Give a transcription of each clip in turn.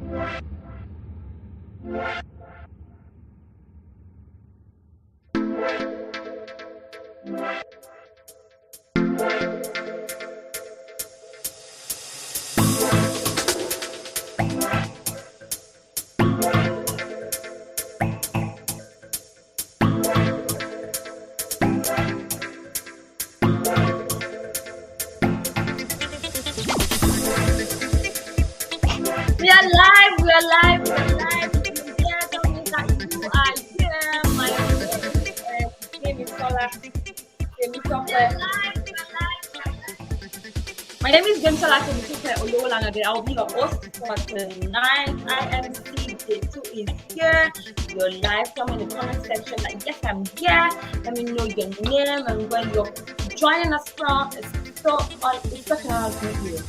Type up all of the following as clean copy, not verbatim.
We are live, we are live, we are live. Yeah, tell me that you are here. My name is Sola. My name is Gemsola Olowolade. I'll be your host for tonight. IMC Day 2 is here. You're live. Tell me in the comment section that yes, I'm here. Let me know your name and where you're joining us from. It's such an honor to meet you.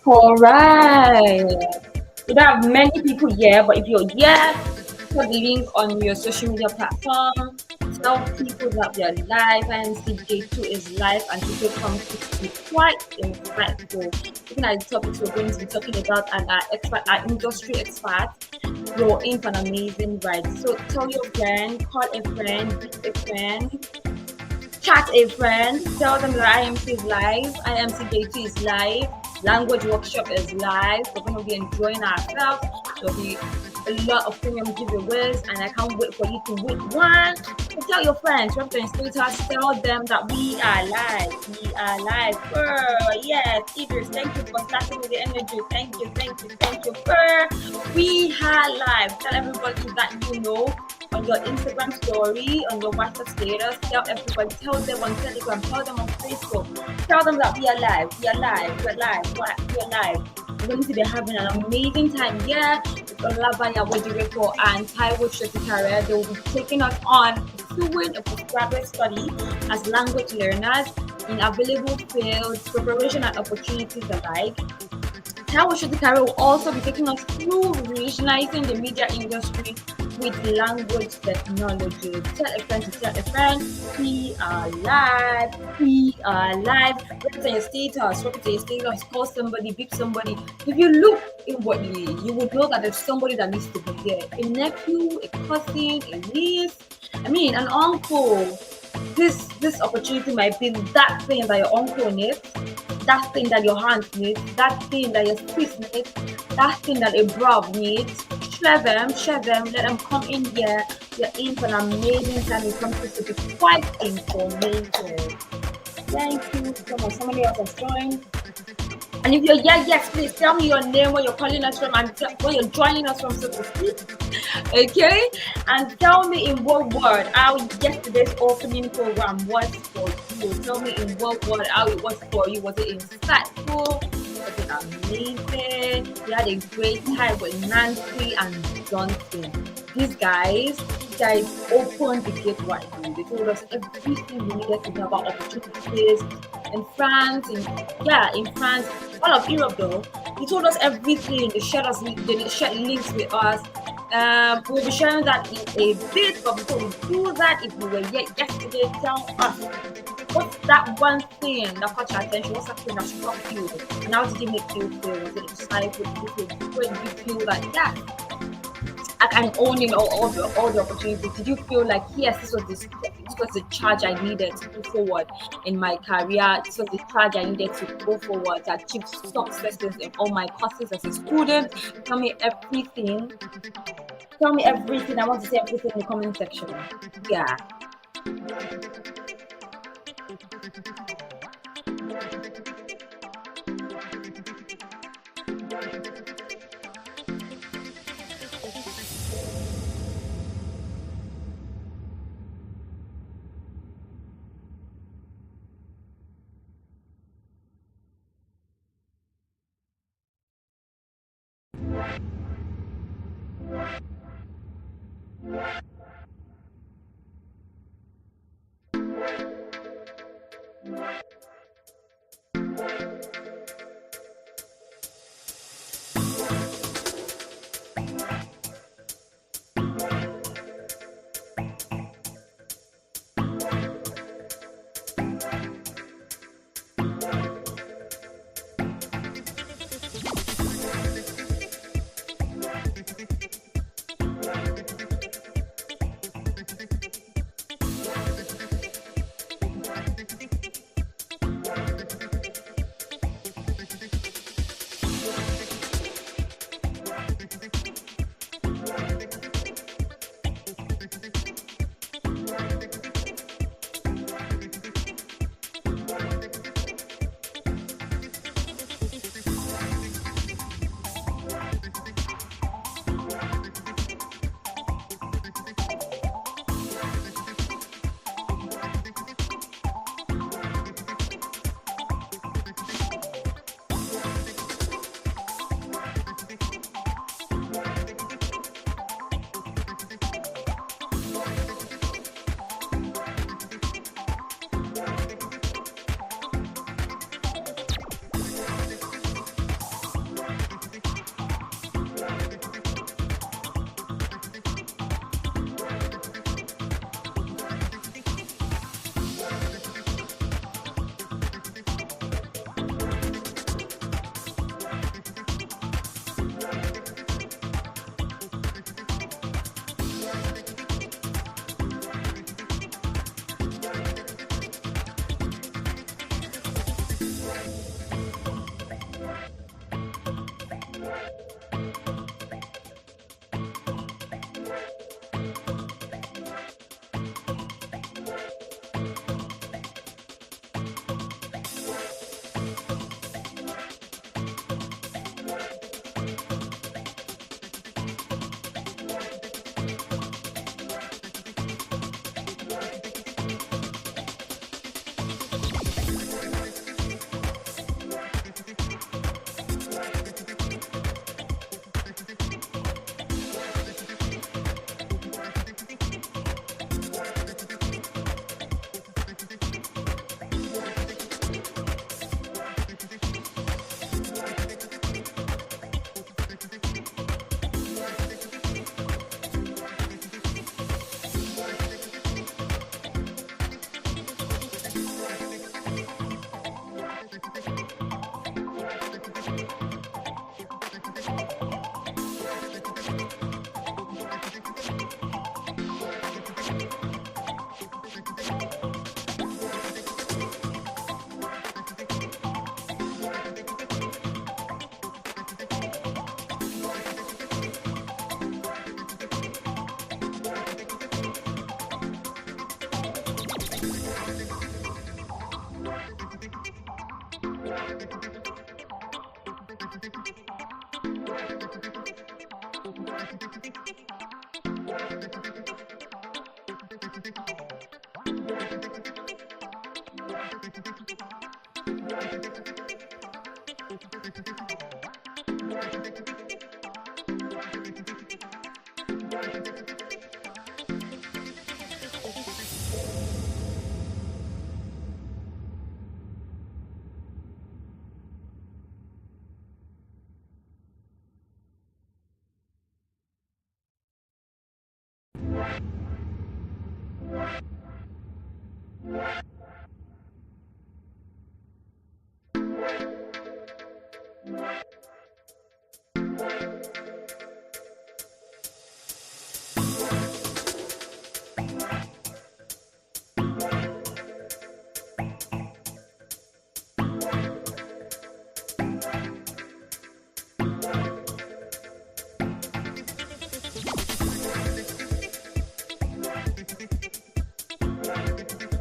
All right. We don't have many people here, but if you're here, put the link on your social media platform. Tell people that we are live and Day 2 is live and people come to be quite insightful. Looking at the topics we're going to be talking about and our industry experts, you're in for an amazing ride. So tell your friend, call a friend, beat a friend, Chat a friend, tell them that IMC is live, IMC Day 2 is live, language workshop is live. We're going to be enjoying ourselves. There'll be a lot of premium giveaways, and I can't wait for you to win one. So tell your friends, rep their status, tell them that we are live. We are live. Girl, yes, Idris, thank you for starting with the energy. Thank you, girl. We are live. Tell everybody that you know. On your Instagram story, on your WhatsApp status, tell everybody, tell them on Telegram, tell them on Facebook, tell them that we are live. We're going to be having an amazing time here with Olabayo AWODIREPO and Taiwo. They will be taking us on pursuing a postgraduate study as language learners in available fields, preparation and opportunities alike. SOTIKARE will also be taking us through revolutionizing the media industry with language technology. Tell a friend to tell a friend. We are live. Write on your status. Call somebody, beep somebody. If you look inwardly, you would know that there's somebody that needs to be there. A nephew, a cousin, a niece. An uncle. This opportunity might be that thing that your uncle needs, that thing that your aunt needs, that thing that your sis needs, that thing that a bro needs. Share them, let them come in here. You're in for an amazing time. It comes to be quite informative. Thank you so much. Somebody else has joined. And if you're yes, please tell me your name, where you're calling us from, and where you're joining us from, so to speak. Okay? And tell me in what word how yesterday's opening program was for you. Tell me in what word how it was for you. Was it insightful? Was it amazing? You had a great time with Nancy and Johnson. These guys opened the gate widely. They told us everything we needed to know about opportunities in France, all of Europe though. He told us everything. They shared links with us. We'll be sharing that in a bit, but before we do that, if you were here yesterday, tell us what's that one thing that caught your attention? What's that thing that struck you? And how did it make you feel? Was it exciting? Did you feel like I can own all the opportunities? Did you feel like yes, this was the charge I needed to move forward in my career? This was the charge I needed to go forward to achieve successes in all my courses as a student. Tell me everything. I want to say everything in the comment section. Yeah.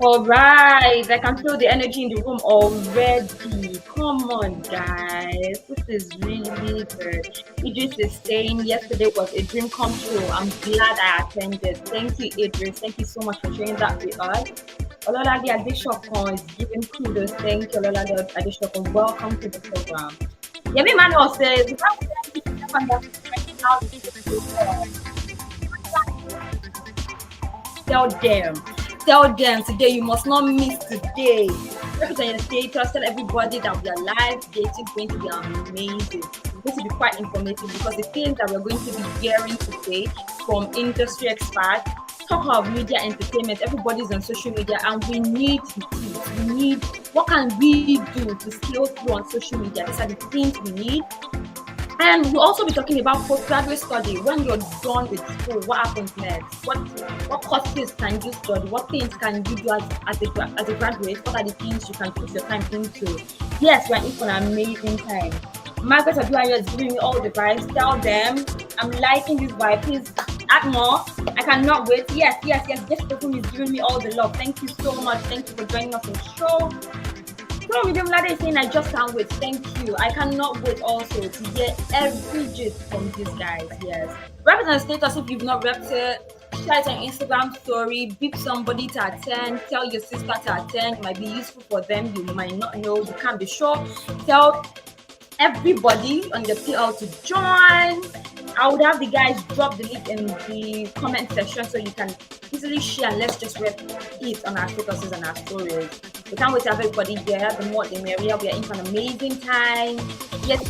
All right, I can feel the energy in the room already. Come on, guys. This is really good. Idris is saying yesterday was a dream come true. I'm glad I attended. Thank you, Idris. Thank you so much for sharing that with us. Ololade Adeshokon is giving kudos. Thank you, Ololade Adeshokon. Welcome to the program. Yemi Manuel says, tell them. Tell them today you must not miss today. Put on your status, tell everybody that we are live. It's going to be amazing. It's going to be quite informative because the things that we're going to be hearing today from industry experts, talk about media entertainment, everybody's on social media, and we need the tips. We need what can we do to scale through on social media. These are the things we need. And we'll also be talking about postgraduate study. When you're done with school, what happens next? What courses can you study? What things can you do as a graduate? What are the things you can put your time into? Yes, we're in for an amazing time. Margaret Aduayo is giving me all the vibes. Tell them I'm liking this vibe. Please add more. I cannot wait. Yes. This person is giving me all the love. Thank you so much. Thank you for joining us on the show. Medium Lade is saying I just can't wait. Thank you. I cannot wait also to hear every gist from these guys. Yes. Rep it on status if you've not repped it. Share it on Instagram story. Beep somebody to attend. Tell your sister to attend. It might be useful for them. You might not know. You can't be sure. Tell everybody on the PL to join. I would have the guys drop the link in the comment section so you can easily share and let's just rep it on our statuses and our stories. We can't wait to have everybody there. The more the merrier. We are in for an amazing time. Yes,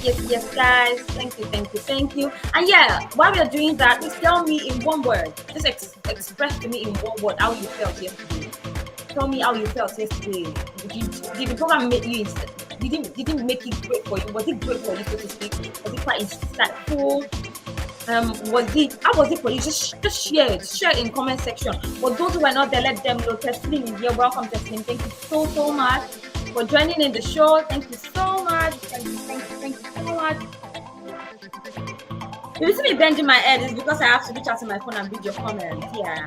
guys. Thank you. And yeah, while we are doing that, please tell me in one word. Just express to me in one word how you felt yesterday. Tell me how you felt yesterday. Did the program make you? Did it make it great for you? Was it great for you, so to speak? Was it quite insightful? How was it for you? Just share it. Share in comment section. For those who are not there, let them know. Teslim is here. Welcome, Teslim. Thank you so much for joining in the show. Thank you so much. Thank you so much. If you see me bending my head, it's because I have to reach out to my phone and read your comments. Yeah.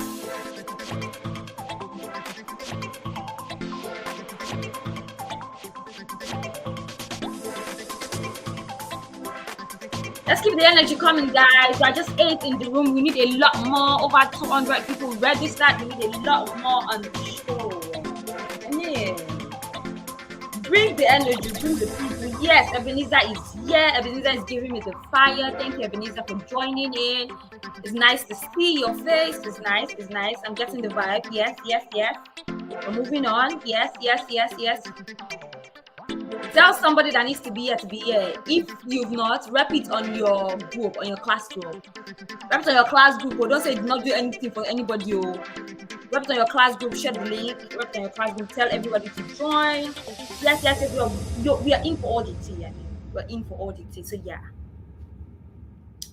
Let's keep the energy coming, guys. We are just 8 in the room. We need a lot more. Over 200 people registered. We need a lot more on the show. Yeah. Bring the energy. Bring the people. Yes, Ebenezer is here. Ebenezer is giving me the fire. Thank you, Ebenezer, for joining in. It's nice to see your face. It's nice. I'm getting the vibe. Yes. We're moving on. Yes. Tell somebody that needs to be here. If you've not, rep it on your group, on your class group. Rep it on your class group. Don't say not do anything for anybody. Rep it on your class group. Share the link. Rep it on your class group. Tell everybody to join. Yes. We are in for all the tea. We're in for all the tea. So yeah.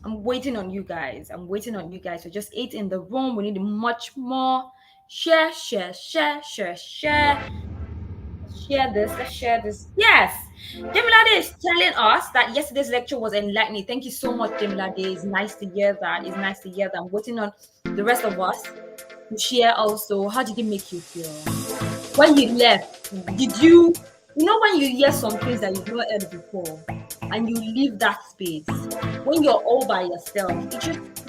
I'm waiting on you guys. So just 8 in the room. We need much more. Share. Let's share this. Yes. Demilade is telling us that yesterday's lecture was enlightening. Thank you so much, Demilade. It's nice to hear that. I'm waiting on the rest of us to share also. How did it make you feel? When you left, did you when you hear some things that you've not heard before and you leave that space, when you're all by yourself,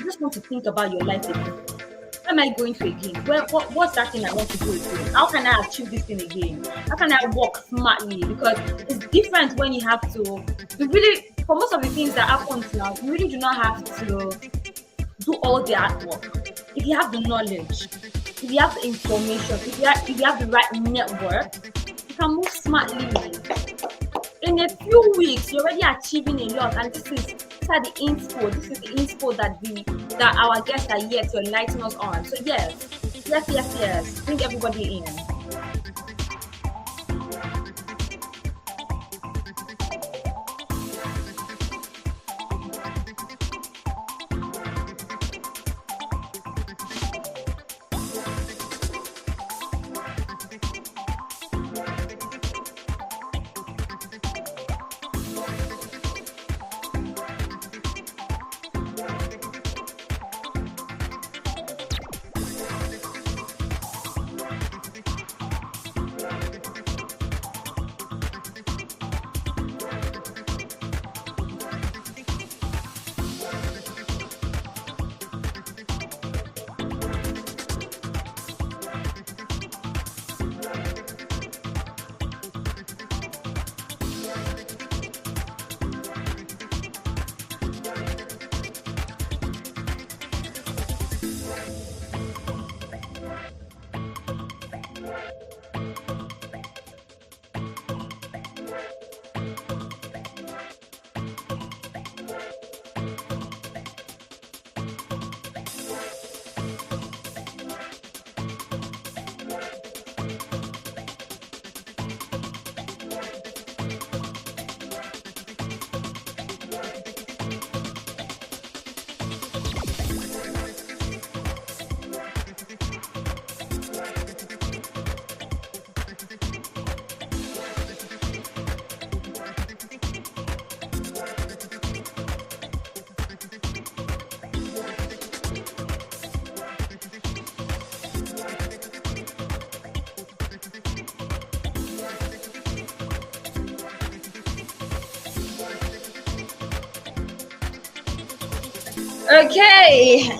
just want to think about your life again. Where am I going to again? What's that thing I want to do again? How can I achieve this thing again? How can I work smartly? Because it's different when you have to. You really, for most of the things that happen now, you really do not have to do all the artwork. If you have the knowledge, if you have the information, if you have the right network, you can move smartly. In a few weeks, you're already achieving a lot, and these are the inspo. This is the inspo that our guests are here to enlighten us on. So yes. Bring everybody in.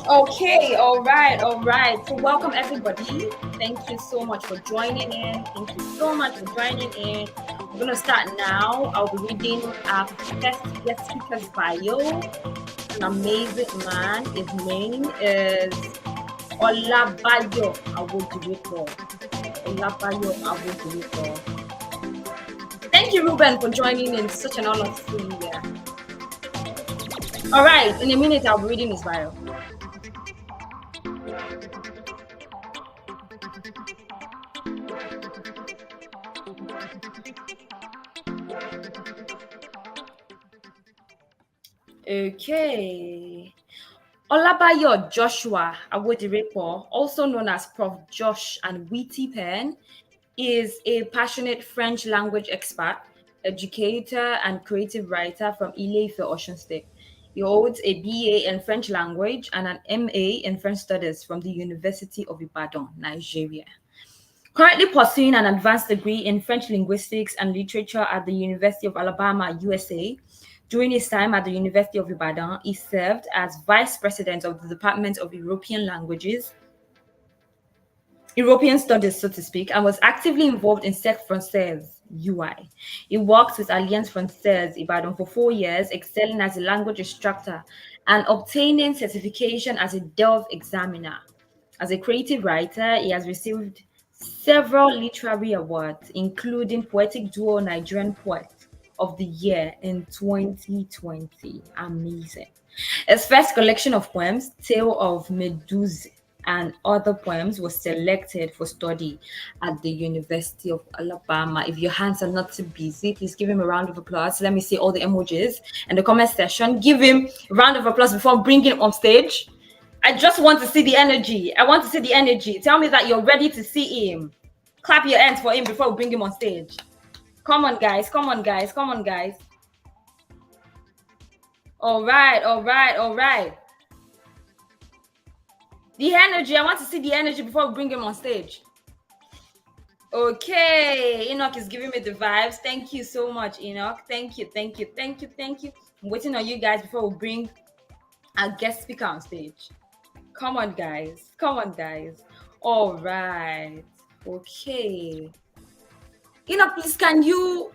Okay, all right. So welcome everybody. Thank you so much for joining in. We're gonna start now. I'll be reading our first guest speaker's bio. An amazing man. His name is Olabayo AWODIREPO. Thank you, Ruben, for joining in. Such an honor to see you here. All right, in a minute, I'll be reading his bio. Okay. Olabayo Joshua AWODIREPO, also known as Prof. Josh and Witty Pen, is a passionate French language expert, educator, and creative writer from Ile-Ife, Osun State. He holds a BA in French language and an MA in French studies from the University of Ibadan, Nigeria. Currently pursuing an advanced degree in French linguistics and literature at the University of Alabama, USA. During his time at the University of Ibadan, he served as vice president of the Department of European Studies, so to speak, and was actively involved in Sex Française UI. He worked with Alliance Française Ibadan for 4 years, excelling as a language instructor and obtaining certification as a Delft examiner. As a creative writer, he has received several literary awards, including Poetic Duo Nigerian Poet of the Year in 2020. Amazing. His first collection of poems, Tale of Medusa and Other Poems, was selected for study at the University of Alabama. If your hands are not too busy, please give him a round of applause. Let me see all the emojis in the comment section. Give him a round of applause before bringing him on stage. I just want to see the energy. Tell me that you're ready to see him. Clap your hands for him before we bring him on stage. Come on, guys. All right. The energy. I want to see the energy before we bring him on stage. Okay. Enoch is giving me the vibes. Thank you so much, Enoch. Thank you. I'm waiting on you guys before we bring our guest speaker on stage. Come on, guys. Come on, guys. All right. Okay. Please, can you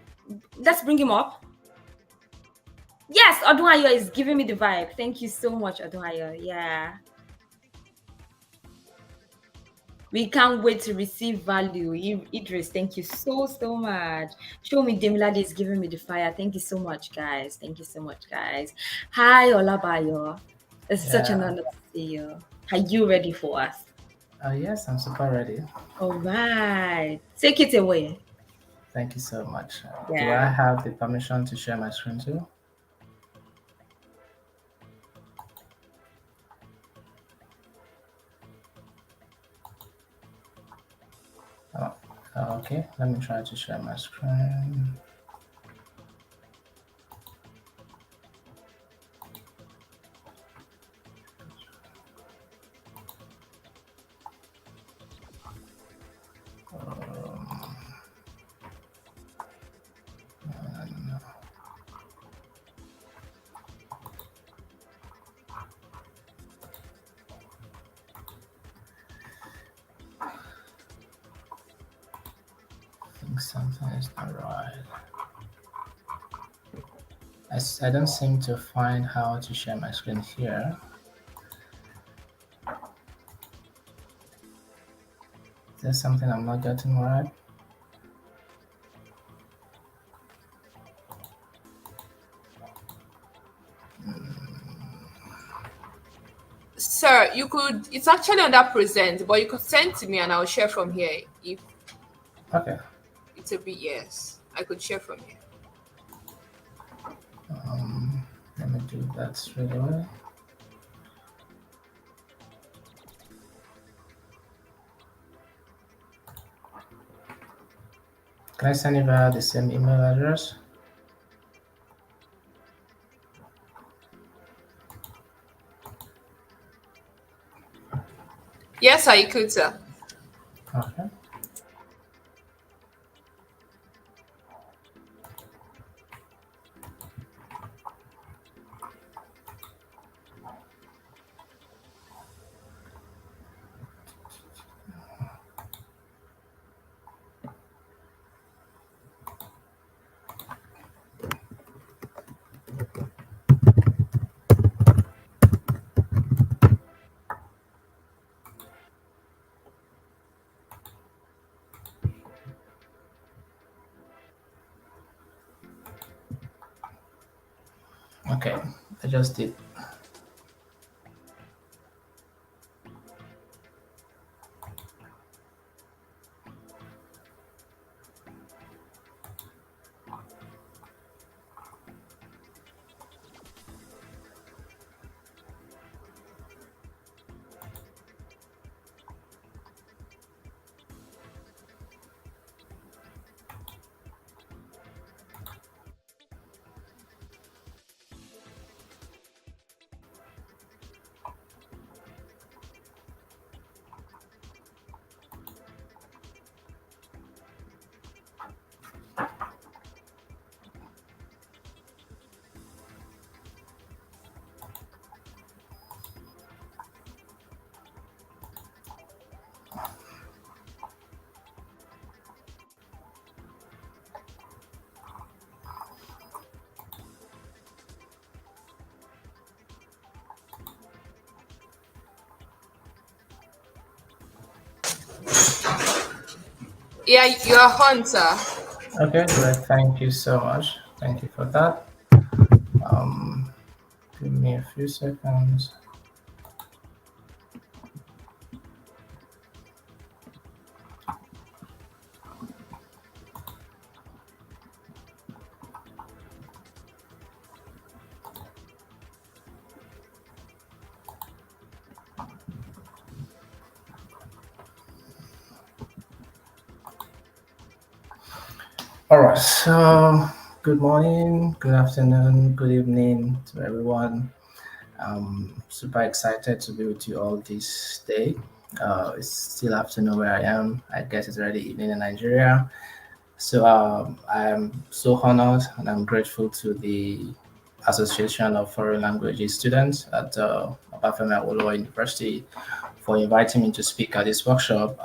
let's bring him up? Yes, Odunayo is giving me the vibe. Thank you so much, Odunayo. Yeah. We can't wait to receive value. Idris, thank you so much. Show me Demilade is giving me the fire. Thank you so much, guys. Thank you so much, guys. Hi, Olabayo. It's such an Yeah. honor to see you. Are you ready for us? Yes, I'm super ready. All right. Take it away. Thank you so much. Do I Yeah. have the permission to share my screen too? Oh, okay, let me try to share my screen. I think something is not right. I don't seem to find how to share my screen here. Is there something I'm not getting right? Sir, you could, it's actually under present, but you could send to me and I'll share from here. If Okay. it's a bit, yes, I could share from here. Let me do that straight away. Can I send it via the same email address? Yes, sir, you could, sir. Okay. Okay, I just did. Yeah, you're on, sir. Okay, great. Thank you so much. Thank you for that. Um, Give me a few seconds. All right, so good morning, good afternoon, good evening to everyone. I'm super excited to be with you all this day. It's still afternoon where I am. I guess it's already evening in Nigeria. So I'm so honored and I'm grateful to the Association of Foreign Languages Students at Obafemi Awolowo University, for inviting me to speak at this workshop.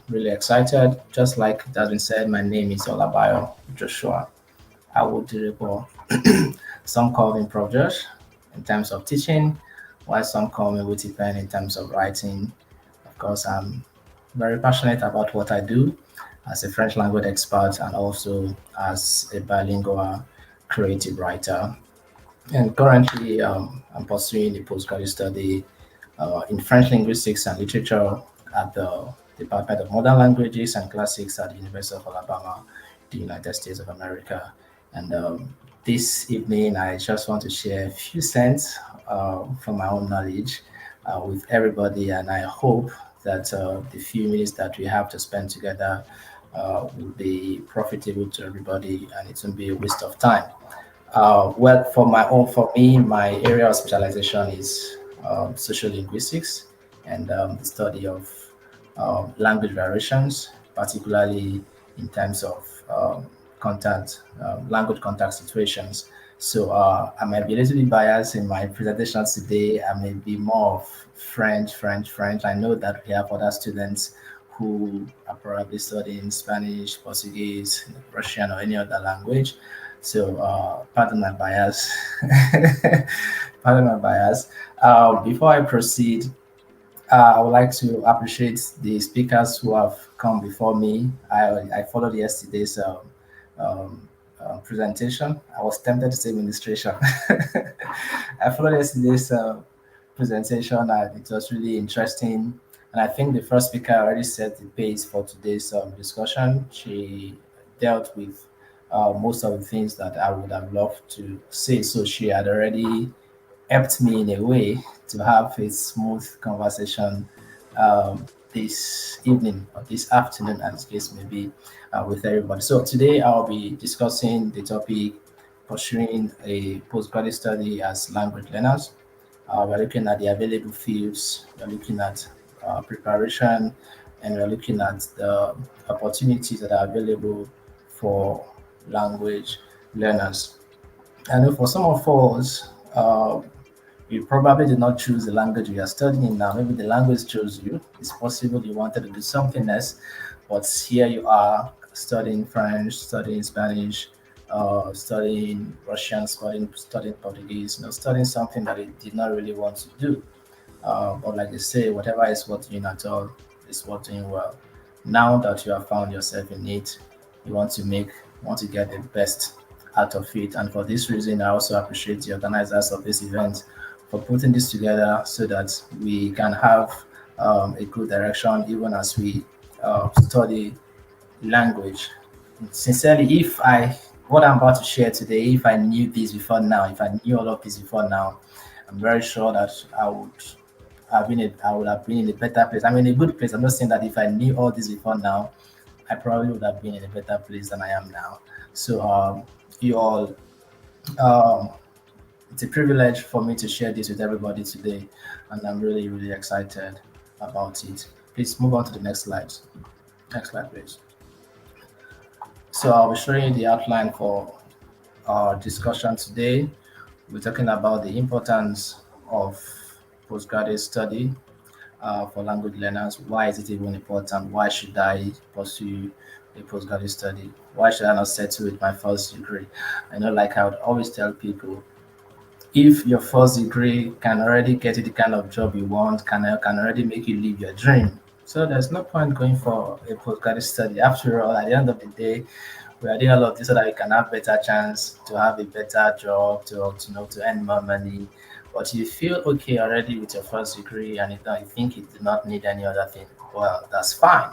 Really excited. Just like it has been said, my name is Olabayo AWODIREPO. Some call me Prof. Josh in terms of teaching, while some call me Witty Pen in terms of writing. Of course, I'm very passionate about what I do as a French language expert and also as a bilingual creative writer. And currently, I'm pursuing a postgraduate study in French linguistics and literature at the Department of Modern Languages and Classics at the University of Alabama, the United States of America. And this evening, I just want to share a few cents from my own knowledge with everybody, and I hope that the few minutes that we have to spend together will be profitable to everybody, and it won't be a waste of time. Well, for me, my area of specialization is social linguistics and the study of language variations, particularly in terms of language contact situations. So I might be a little bit biased in my presentation today. I may be more of French. I know that we have other students who are probably studying Spanish, Portuguese, Russian, or any other language. So, pardon my bias. Pardon my bias. Before I proceed, I would like to appreciate the speakers who have come before me. I followed yesterday's presentation. I was tempted to say administration. I followed yesterday's presentation, and it was really interesting. And I think the first speaker already set the pace for today's discussion. She dealt with most of the things that I would have loved to say. So she had already helped me in a way to have a smooth conversation this evening or this afternoon, as the case may be, with everybody. So today I'll be discussing the topic pursuing a postgraduate study as language learners. We're looking at the available fields, we're looking at preparation, and we're looking at the opportunities that are available for language learners. I know for some of us, you probably did not choose the language you are studying now. Maybe the language chose you. It's possible you wanted to do something else, but here you are studying French, studying Spanish, studying Russian, studying Portuguese, studying something that you did not really want to do. But like they say, whatever is worth doing at all is worth doing well. Now that you have found yourself in it, you want to get the best out of it. And for this reason, I also appreciate the organizers of this event for putting this together so that we can have a good direction even as we study language. Sincerely, if I what I'm about to share today, if I knew this before now, if I knew all of this before now, I'm very sure that I would have been in a better place. I'm in a good place. I'm not saying that if I knew all this before now, I probably would have been in a better place than I am now. So you all, um, it's a privilege for me to share this with everybody today, and I'm really, really excited about it. Please move on to the next slide. Next slide, please. So I'll be showing you the outline for our discussion today. We're talking about the importance of postgraduate study for language learners. Why is it even important? Why should I pursue a postgraduate study? Why should I not settle with my first degree? I know, like I would always tell people, if your first degree can already get you the kind of job you want, can already make you live your dream. So there's no point going for a postgraduate study. After all, at the end of the day, we are doing all of this so that we can have better chance to have a better job, to earn more money. But you feel okay already with your first degree and you think you do not need any other thing, well, that's fine.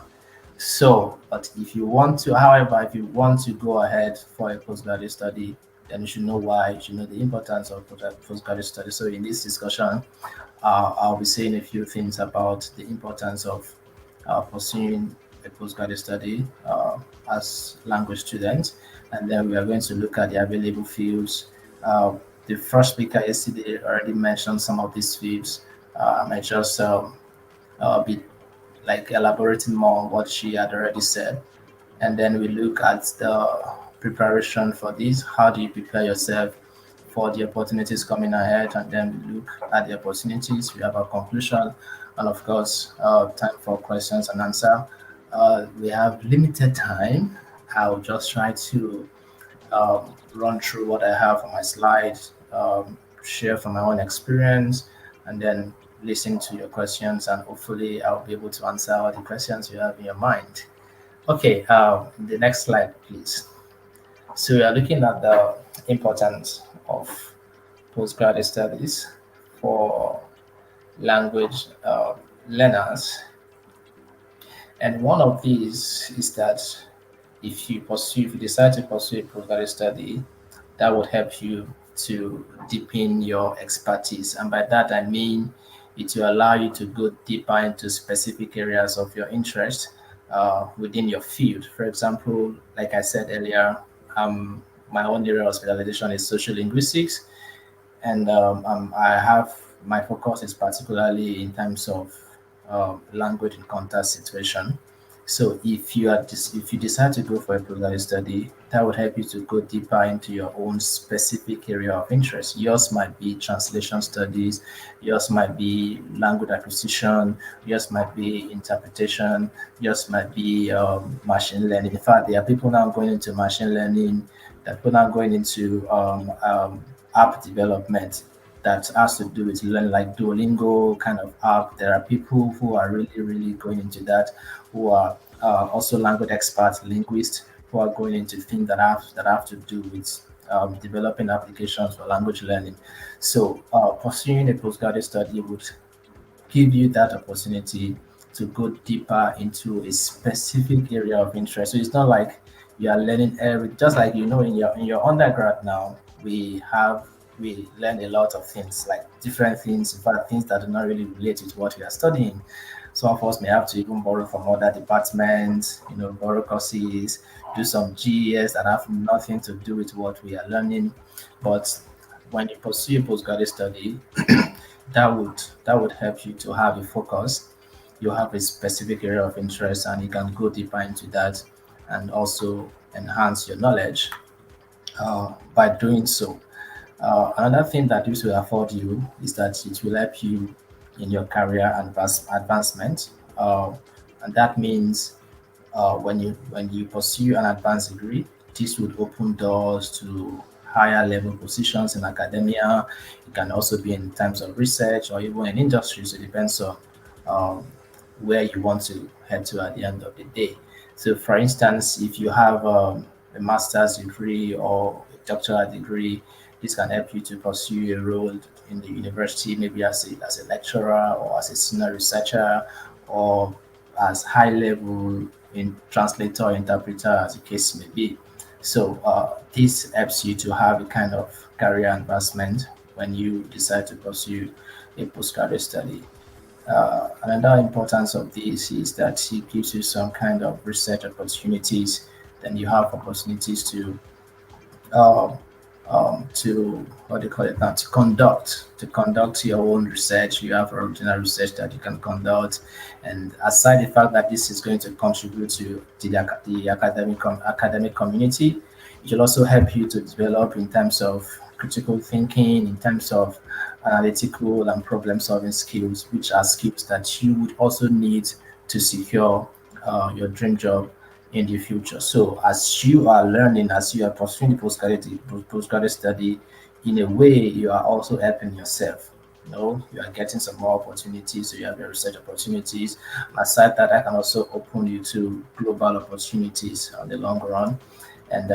So, but if you want to, however, if you want to go ahead for a postgraduate study, then you should know why, you should know the importance of postgraduate study. So in this discussion, I'll be saying a few things about the importance of pursuing a postgraduate study as language students, and then we are going to look at the available fields. The first speaker yesterday already mentioned some of these fields. I might just be like elaborating more on what she had already said, and then we look at the preparation for this. How do you prepare yourself for the opportunities coming ahead, and then we look at the opportunities. We have our conclusion, and of course, time for questions and answer. We have limited time. I'll just try to run through what I have on my slides, share from my own experience, and then listen to your questions. And hopefully, I'll be able to answer all the questions you have in your mind. Okay, the next slide, please. So we are looking at the importance of postgraduate studies for language learners, and one of these is that if you decide to pursue a postgraduate study, that would help you to deepen your expertise. And by that, I mean it will allow you to go deeper into specific areas of your interest within your field. For example, like I said earlier, my own area of specialization is social linguistics, and I have my focus is particularly in terms of language in contact situation. So if you decide to go for a postgraduate study, that would help you to go deeper into your own specific area of interest. Yours might be translation studies, yours might be language acquisition, yours might be interpretation, yours might be machine learning. In fact, there are people now going into machine learning, there are people now going into app development that has to do with learning, like Duolingo kind of app. There are people who are really, really going into that, who are also language experts, linguists, who are going into things that have to do with developing applications for language learning. So, pursuing a postgraduate study would give you that opportunity to go deeper into a specific area of interest. So it's not like you are learning just like in your undergrad now, we learn a lot of things, like different things, in fact things that do not really relate with what we are studying. Some of us may have to even borrow from other departments, borrow courses, do some GES that have nothing to do with what we are learning. But when you pursue a postgraduate study, that would help you to have a focus. You have a specific area of interest, and you can go deeper into that, and also enhance your knowledge by doing so. Another thing that this will afford you is that it will help you in your career advancement, and that means when you pursue an advanced degree, this would open doors to higher level positions in academia. It can also be in terms of research or even in industry. So it depends on um, where you want to head to at the end of the day. So, for instance, if you have a master's degree or a doctoral degree, this can help you to pursue a role in the university, maybe as a lecturer or as a senior researcher, or as high level in translator, interpreter, as the case may be. So this helps you to have a kind of career advancement when you decide to pursue a postgraduate study. Another importance of this is that it gives you some kind of research opportunities. Then you have opportunities um, to what do you call it now, to conduct your own research. You have original research that you can conduct, and aside the fact that this is going to contribute to the academic community, it will also help you to develop in terms of critical thinking, in terms of analytical and problem solving skills, which are skills that you would also need to secure your dream job in the future. So as you are learning, as you are pursuing postgraduate study, in a way you are also helping yourself. You are getting some more opportunities. So you have your research opportunities. Aside that, I can also open you to global opportunities on the long run. And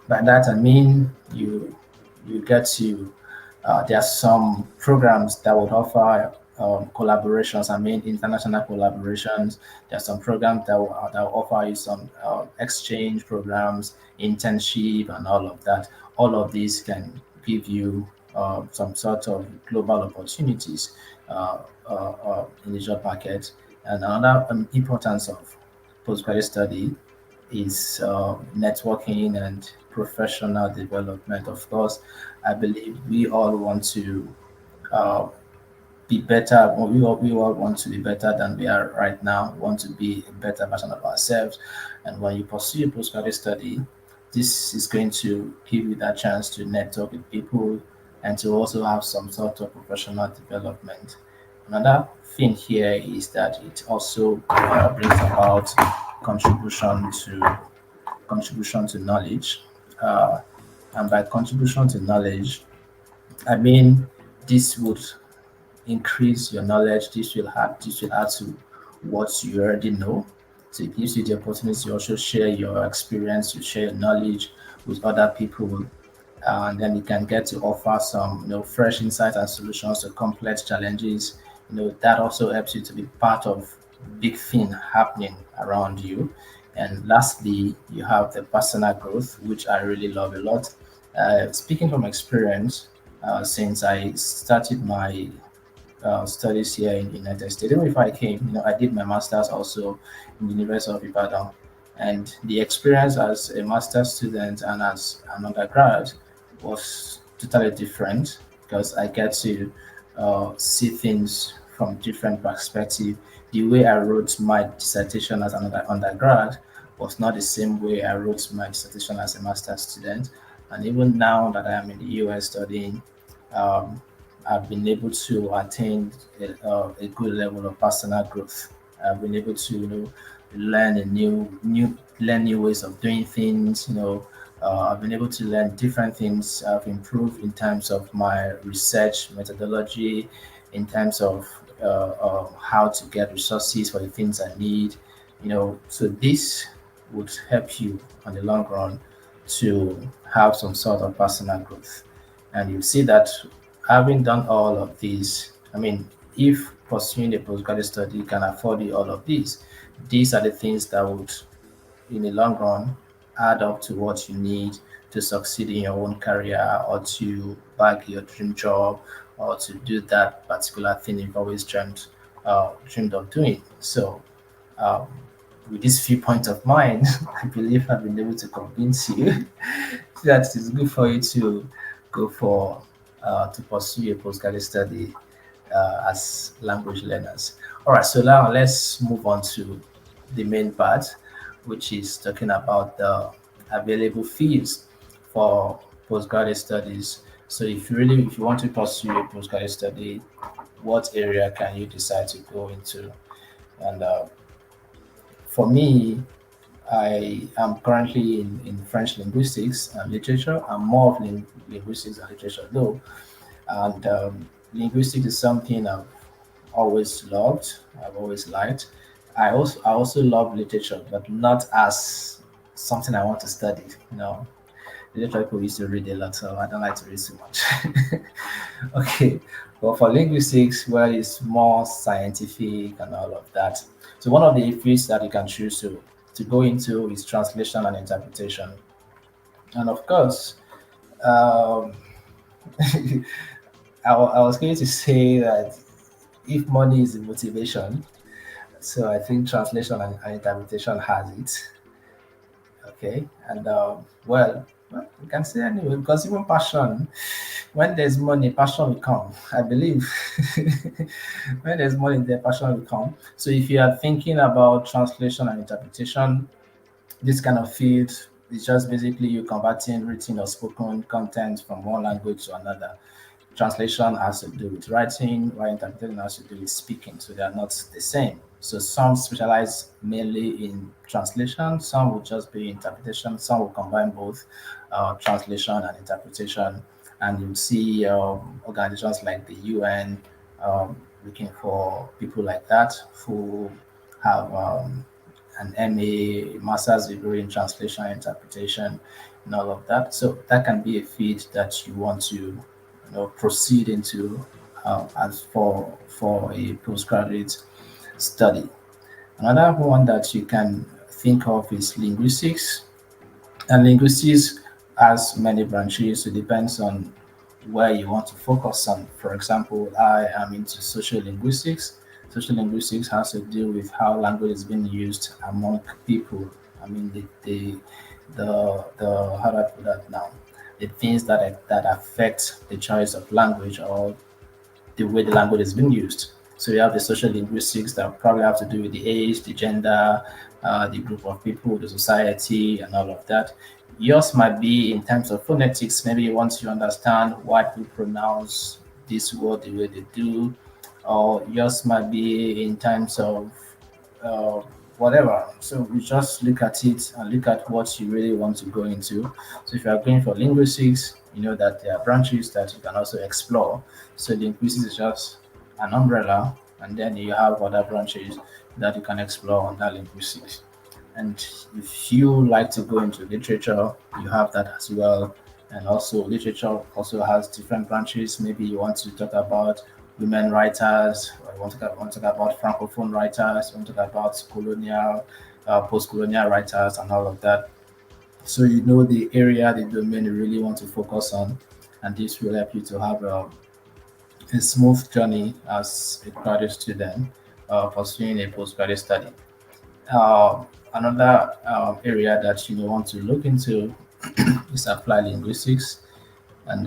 by that I mean you get to there are some programs that would offer collaborations. I mean, international collaborations. There are some programs that will offer you some exchange programs, internship, and all of that. All of these can give you some sort of global opportunities in the job market. And another importance of postgraduate study is networking and professional development. Of course, I believe we all want to uh, be better. Or we all want to be better than we are right now. Want to be a better version of ourselves. And when you pursue a postgraduate study, this is going to give you that chance to network with people and to also have some sort of professional development. Another thing here is that it also brings about contribution to contribution to knowledge. Uh, and by contribution to knowledge, I mean this would increase your knowledge. This will add to what you already know. So it gives you the opportunity to also share your experience, to share your knowledge with other people, and then you can get to offer some fresh insights and solutions to complex challenges. That also helps you to be part of big thing happening around you. And lastly, you have the personal growth, which I really love a lot. Speaking from experience, since I started my studies here in the United States. Even before I came, I did my master's also in the University of Ibadan. And the experience as a master's student and as an undergrad was totally different because I get to see things from different perspective. The way I wrote my dissertation as an undergrad was not the same way I wrote my dissertation as a master's student. And even now that I am in the US studying, um, I've been able to attain a good level of personal growth. I've been able to, learn a learn new ways of doing things. I've been able to learn different things. I've improved in terms of my research methodology, in terms of how to get resources for the things I need. So this would help you on the long run to have some sort of personal growth. And you see that having done all of these, I mean, if pursuing a postgraduate study can afford you all of these are the things that would, in the long run, add up to what you need to succeed in your own career or to bag your dream job or to do that particular thing you've always dreamed of doing. So, um, with these few points of mine, I believe I've been able to convince you that it's good for you to go for to pursue a postgraduate study as language learners. All right, so now let's move on to the main part, which is talking about the available fields for postgraduate studies. So if you want to pursue a postgraduate study, what area can you decide to go into? And for me, I am currently in French linguistics and literature. I'm more of linguistics and literature though. And linguistics is something I've always loved. I've always liked. I also love literature, but not as something I want to study. Literature people used to read a lot, so I don't like to read too much. Okay, but for linguistics, well, it's more scientific and all of that. So one of the fields that you can choose to go into is translation and interpretation, and of course, um, I was going to say that if money is the motivation, so I think translation and interpretation has it. Okay, and well, you can say anyway because even passion, when there's money, passion will come. I believe when there's money, the passion will come. So if you are thinking about translation and interpretation, this kind of field is just basically you converting written or spoken content from one language to another. Translation has to do with writing, while interpretation has to do with speaking. So they are not the same. So some specialize mainly in translation, some will just be interpretation, some will combine both translation and interpretation. And you'll see organizations like the UN looking for people like that who have an MA, master's degree in translation and interpretation, and all of that. So that can be a field that you want to, proceed into as for a postgraduate study. Another one that you can think of is linguistics, and linguistics has many branches. It depends on where you want to focus on. For example, I am into social linguistics. Social linguistics has to do with how language is being used among people. I mean, the how do I put that now? The things that affect the choice of language or the way the language is being used. So you have the social linguistics that probably have to do with the age, the gender, the group of people, the society, and all of that. Yours might be in terms of phonetics. Maybe you want to understand why people pronounce this word the way they do, or yours might be in terms of uh, whatever. So we just look at it and look at what you really want to go into. So if you are going for linguistics, you know that there are branches that you can also explore. So linguistics is just an umbrella, and then you have other branches that you can explore under linguistics. And if you like to go into literature, you have that as well. And also, literature also has different branches. Maybe you want to talk about women writers, or you want to talk about francophone writers, you want to talk about colonial, post-colonial writers, and all of that. So you know the area, the domain you really want to focus on, and this will help you to have a smooth journey as a graduate student pursuing a postgraduate study. Another area that you may want to look into is applied linguistics, and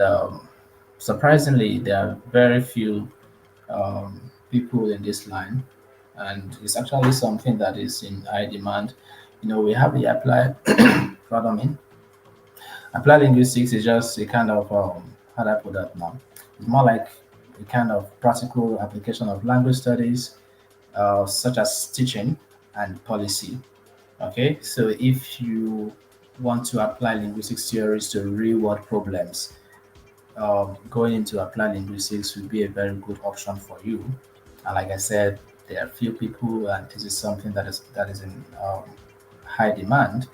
surprisingly, there are very few people in this line, and it's actually something that is in high demand. You know, we have the applied, pardon me, applied linguistics is just a kind of how do I put that now? It's more like a kind of practical application of language studies, such as teaching and policy. Okay, so if you want to apply linguistics theories to real world problems, going into applied linguistics would be a very good option for you. And like I said, there are few people, and this is something that is in high demand.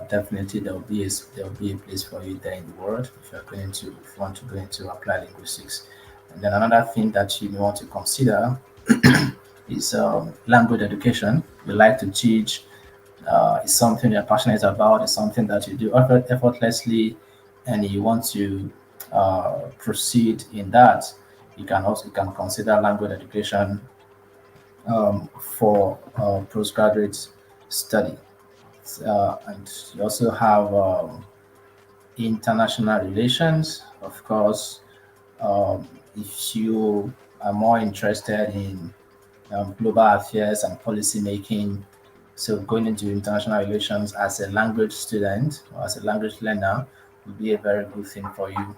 Definitely, there will be a place for you there in the world if you want to go into applied linguistics. And then another thing that you may want to consider is language education. You like to teach, it's something you're passionate about, it's something that you do effortlessly, and you want to proceed in that, you can consider language education for postgraduate study. And you also have international relations, of course. If you are more interested in global affairs and policy making. So going into international relations as a language student or as a language learner would be a very good thing for you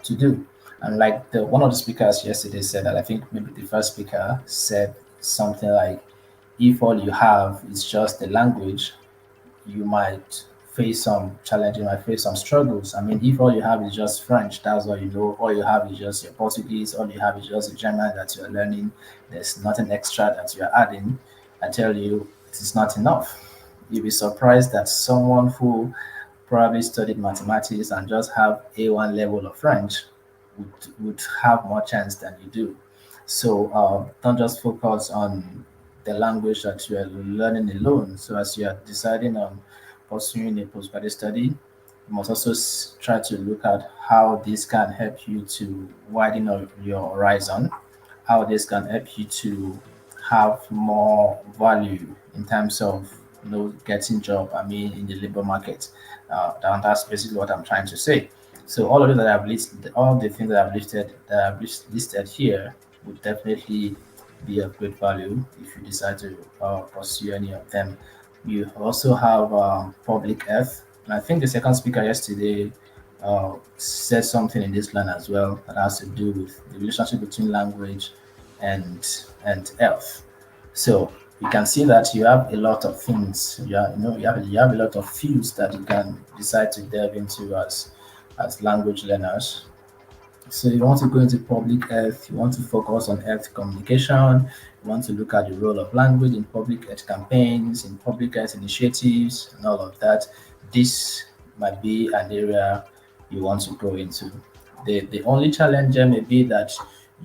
to do. And like the one of the speakers yesterday said that I think maybe the first speaker said something like, if all you have is just the language, you might face some challenges, you might face some struggles. I mean, if all you have is just French, that's all you know, all you have is just your Portuguese, all you have is just the German that you're learning, there's nothing extra that you're adding. I tell you, it is not enough. You'll be surprised that someone who probably studied mathematics and just have A1 level of French would have more chance than you do. So don't just focus on the language that you are learning alone. So as you are deciding on pursuing a postgraduate study, you must also try to look at how this can help you to widen your horizon, how this can help you to have more value in terms of getting job. I mean, in the labor market. That's basically what I'm trying to say. So all of it that I've listed, all the things that I've listed here would definitely be of great value if you decide to pursue any of them. You also have public health, and I think the second speaker yesterday said something in this line as well that has to do with the relationship between language and health. So you can see that you have a lot of things. You have a lot of fields that you can decide to delve into as language learners. So you want to go into public health, you want to focus on health communication, you want to look at the role of language in public health campaigns, in public health initiatives, and all of that. This might be an area you want to go into. The only challenge there may be that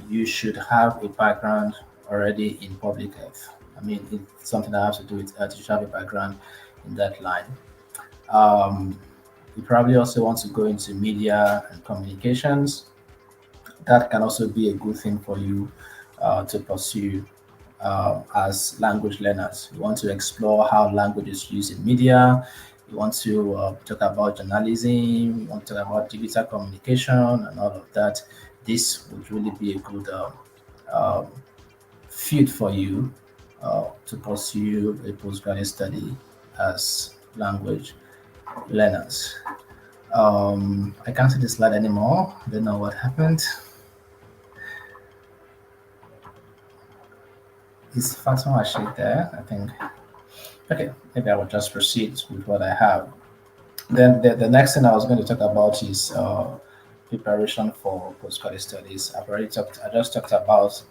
you should have a background already in public health. I mean, it's something that has to do with health. You should have a background in that line. Um, you probably also want to go into media and communications. That can also be a good thing for you to pursue as language learners. You want to explore how language is used in media. You want to talk about journalism. You want to talk about digital communication and all of that. This would really be a good uh, field for you to pursue a postgraduate study as language. learners. I can't see the slide anymore. I don't know what happened. Is Fatima Rashid there? I think. Okay, maybe I will just proceed with what I have. Then the next thing I was going to talk about is preparation for postgraduate studies. I just talked about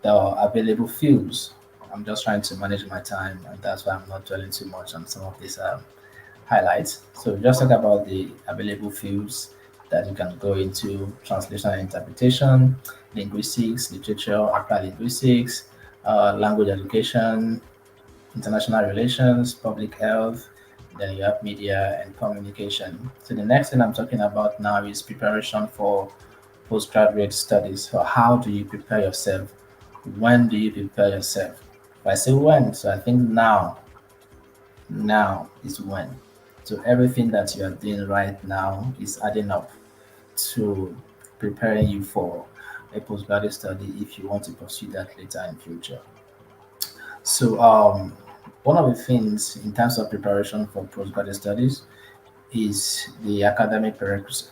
the available fields. I'm just trying to manage my time, and that's why I'm not dwelling too much on some of these highlights. So just talk about the available fields that you can go into: translation and interpretation, linguistics, literature, applied linguistics, language education, international relations, public health, then you have media and communication. So the next thing I'm talking about now is preparation for postgraduate studies. So how do you prepare yourself? When do you prepare yourself? If I say when, so I think now is when. So everything that you are doing right now is adding up to preparing you for a postgraduate study if you want to pursue that later in future. So one of the things in terms of preparation for postgraduate studies is the academic prerequisites,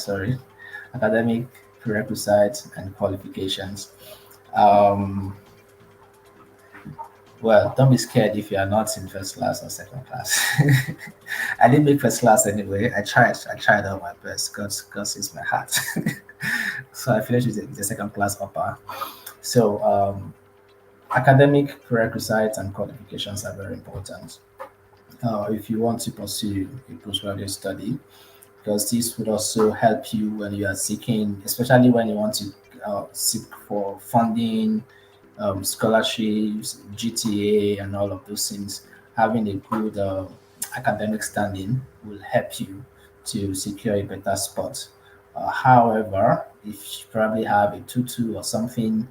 sorry, academic prerequisites and qualifications. Um, well, don't be scared if you are not in first class or second class. I didn't make first class anyway. I tried all my best. God is my heart. So I finished with the second class upper. So academic prerequisites and qualifications are very important if you want to pursue a postgraduate study, because this would also help you when you are seeking, especially when you want to seek for funding, scholarships, GTA, and all of those things. Having a good academic standing will help you to secure a better spot. However, if you probably have a tutu or something,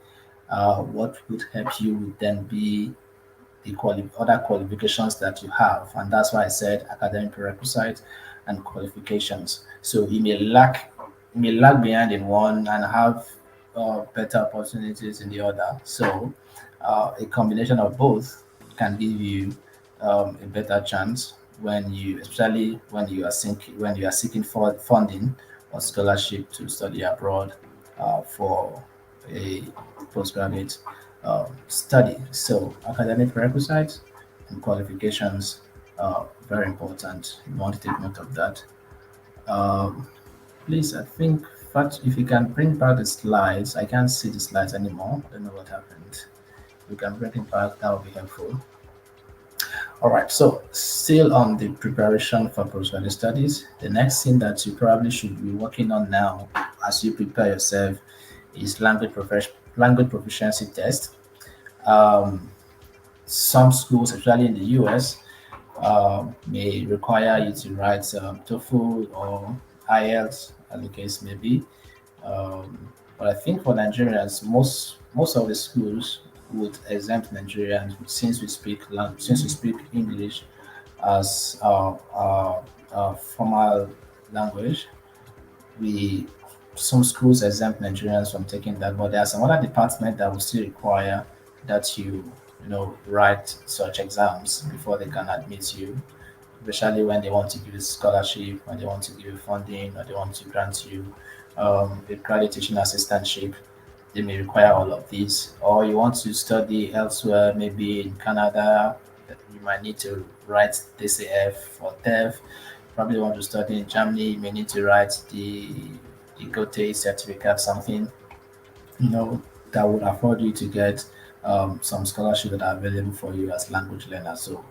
what would help you would then be the other qualifications that you have, and that's why I said academic prerequisites and qualifications. So you may lag behind in one and have better opportunities in the other. So a combination of both can give you a better chance when you, especially when you are seeking for funding or scholarship to study abroad for a postgraduate study. So academic prerequisites and qualifications are very important. You want to take note of that. Um, Please, I think, but if you can bring back the slides, I can't see the slides anymore. I don't know what happened. If you can bring it back, that would be helpful. All right, so still on the preparation for postgraduate studies, the next thing that you probably should be working on now as you prepare yourself is language proficiency test. Um, some schools, especially in the US, may require you to write TOEFL or IELTS, as the case may be. But I think for Nigerians, most of the schools would exempt Nigerians since we speak English as formal language. We Some schools exempt Nigerians from taking that, but there are some other departments that will still require that you write such exams before they can admit you, especially when they want to give you scholarship, when they want to give you funding, or they want to grant you a graduate teaching assistantship. They may require all of these. Or you want to study elsewhere, maybe in Canada, you might need to write DCF or TEF. Probably want to study in Germany, you may need to write the Goethe certificate, something that would afford you to get some scholarship that are available for you as language learner. So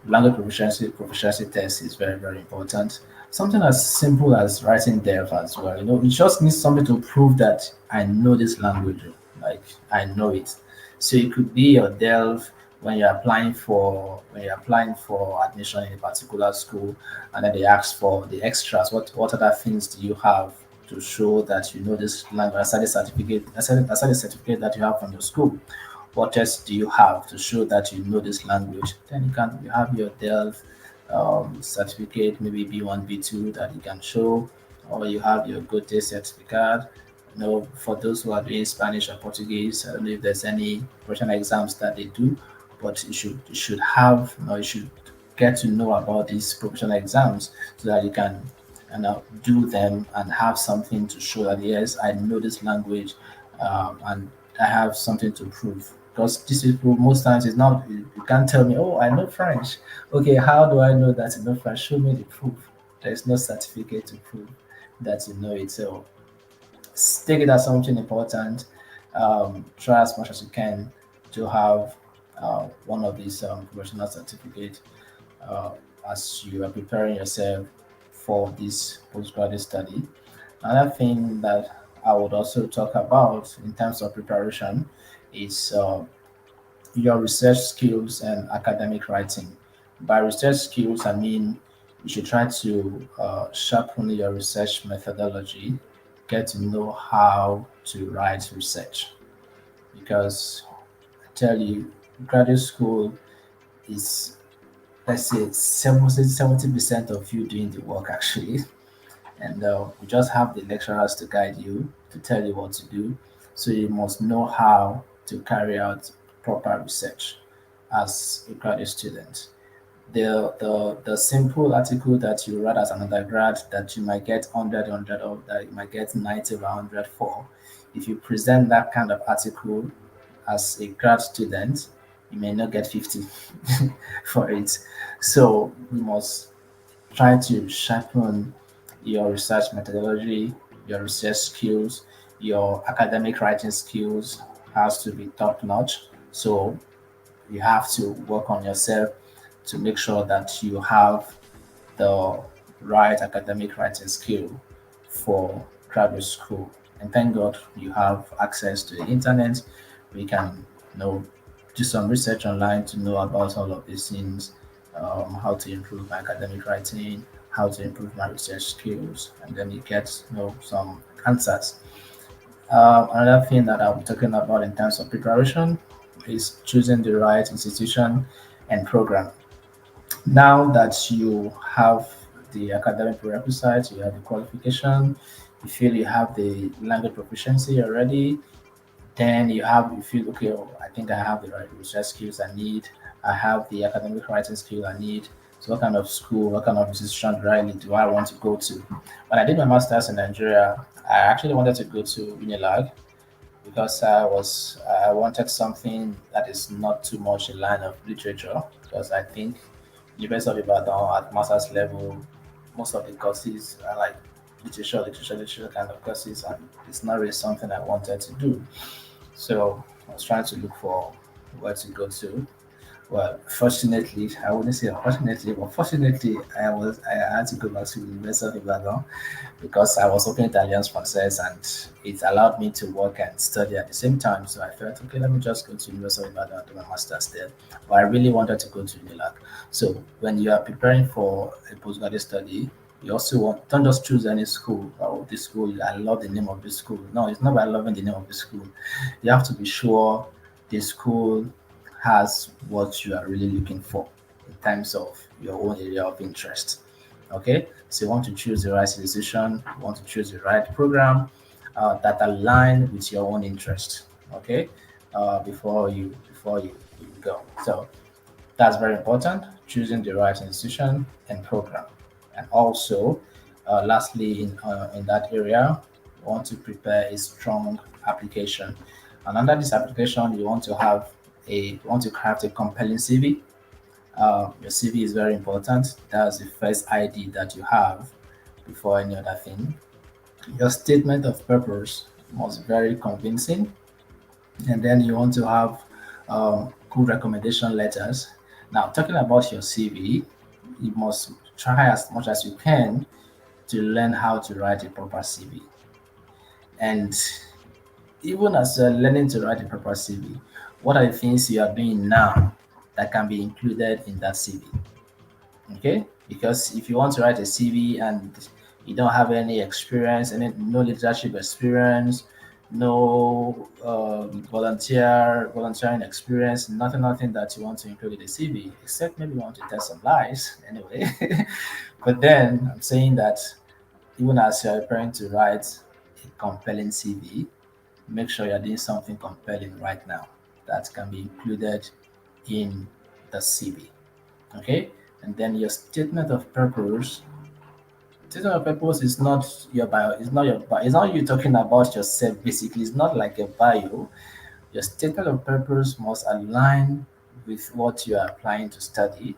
language proficiency test is very, very important. Something as simple as writing dev as well. You just need something to prove that I know this language, like I know it. So it could be your delve when you're applying for admission in a particular school, and then they ask for the extras. What other things do you have to show that you know this language aside the certificate that you have from your school? What else do you have to show that you know this language? Then you have your delve certificate, maybe B1, B2 that you can show, or you have your Goethe certificate. For those who are doing Spanish or Portuguese, I don't know if there's any professional exams that they do, but you should have, you should get to know about these professional exams so that you can do them and have something to show that yes, I know this language, and I have something to prove. Because these people, most times, it's not, you can't tell me, oh, I know French. Okay, how do I know that you know French? Show me the proof. There's no certificate to prove that you know it. So take it as something important. Try as much as you can to have one of these professional certificates uh, as you are preparing yourself for this postgraduate study. Another thing that I would also talk about in terms of preparation is your research skills and academic writing. By research skills, I mean you should try to sharpen your research methodology, get to know how to write research. Because I tell you, graduate school is, let's say, 70% of you doing the work actually. And you just have the lecturers to guide you, to tell you what to do. So you must know how to carry out proper research as a graduate student. The simple article that you write as an undergrad that you might get 100 of, that you might get 90 or 100 for, if you present that kind of article as a grad student, you may not get 50 for it. So you must try to sharpen your research methodology, your research skills, your academic writing skills has to be top notch. So you have to work on yourself to make sure that you have the right academic writing skill for graduate school. And thank God you have access to the internet. We can do some research online to know about all of these things, how to improve my academic writing, how to improve my research skills, and then you get some answers. Another thing that I'll be talking about in terms of preparation is choosing the right institution and program. Now that you have the academic prerequisites, you have the qualification, you feel you have the language proficiency already, then you feel okay, oh, I think I have the right research skills I need, I have the academic writing skill I need. So what kind of school, what kind of institution really do I want to go to? When I did my master's in Nigeria, I actually wanted to go to Unilag because I wanted something that is not too much in line of literature because I think University of Ibadan at master's level, most of the courses are like literature kind of courses, and it's not really something I wanted to do. So I was trying to look for where to go to. Well, fortunately, I wouldn't say unfortunately, but fortunately, I had to go back to the University of Ibadan because I was opening Italian Frances and it allowed me to work and study at the same time. So I felt, okay, let me just go to University of Ibadan and do my master's there. But I really wanted to go to UNILAG. So when you are preparing for a postgraduate study, you also don't just choose any school. Oh, this school, I love the name of this school. No, it's not by loving the name of the school. You have to be sure the school has what you are really looking for in terms of your own area of interest. Okay, so you want to choose the right institution, you want to choose the right program that align with your own interest. Okay, before you go. So that's very important. Choosing the right institution and program, and also, lastly, in that area, you want to prepare a strong application. And under this application, you want to craft a compelling CV. Your CV is very important. That's the first ID that you have before any other thing. Your statement of purpose must be very convincing, and then you want to have good recommendation letters. Now, talking about your CV, you must try as much as you can to learn how to write a proper CV. And even as you're learning to write a proper CV, what are the things you are doing now that can be included in that CV? Okay, because if you want to write a CV and you don't have any experience, any no leadership experience, no volunteering experience, nothing that you want to include in the CV, except maybe you want to tell some lies anyway. But then I'm saying that even as you're preparing to write a compelling CV, make sure you're doing something compelling right now that can be included in the CV. Okay, And then your statement of purpose. Statement of purpose is not your bio. It's not your bio. It's not you talking about yourself. Basically, it's not like a bio. Your statement of purpose must align with what you are applying to study,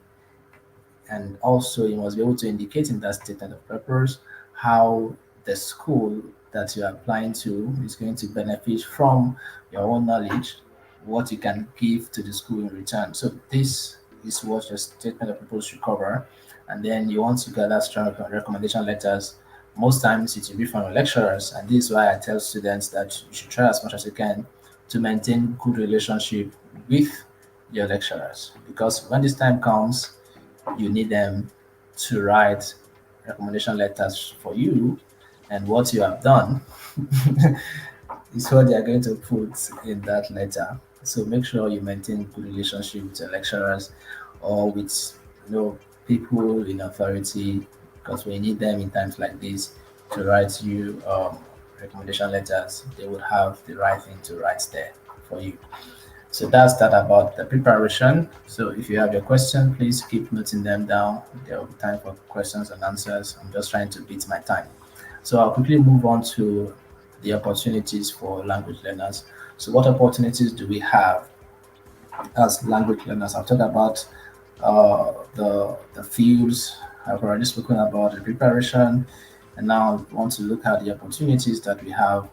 and also you must be able to indicate in that statement of purpose how the school that you are applying to is going to benefit from your own knowledge, what you can give to the school in return. So this is what your statement of purpose should cover. And then you want to gather strong recommendation letters. Most times it will be from your lecturers, and this is why I tell students that you should try as much as you can to maintain good relationship with your lecturers, because when this time comes, you need them to write recommendation letters for you, and what you have done is what they are going to put in that letter. So make sure you maintain good relationship with your lecturers or with people in authority, because we need them in times like this to write you recommendation letters. They would have the right thing to write there for you. So that's that about the preparation. So if you have your question, please keep noting them down. There will be time for questions and answers. I'm just trying to beat my time. So I'll quickly move on to the opportunities for language learners. So what opportunities do we have as language learners? I've talked about the fields. I've already spoken about the preparation, and now I want to look at the opportunities that we have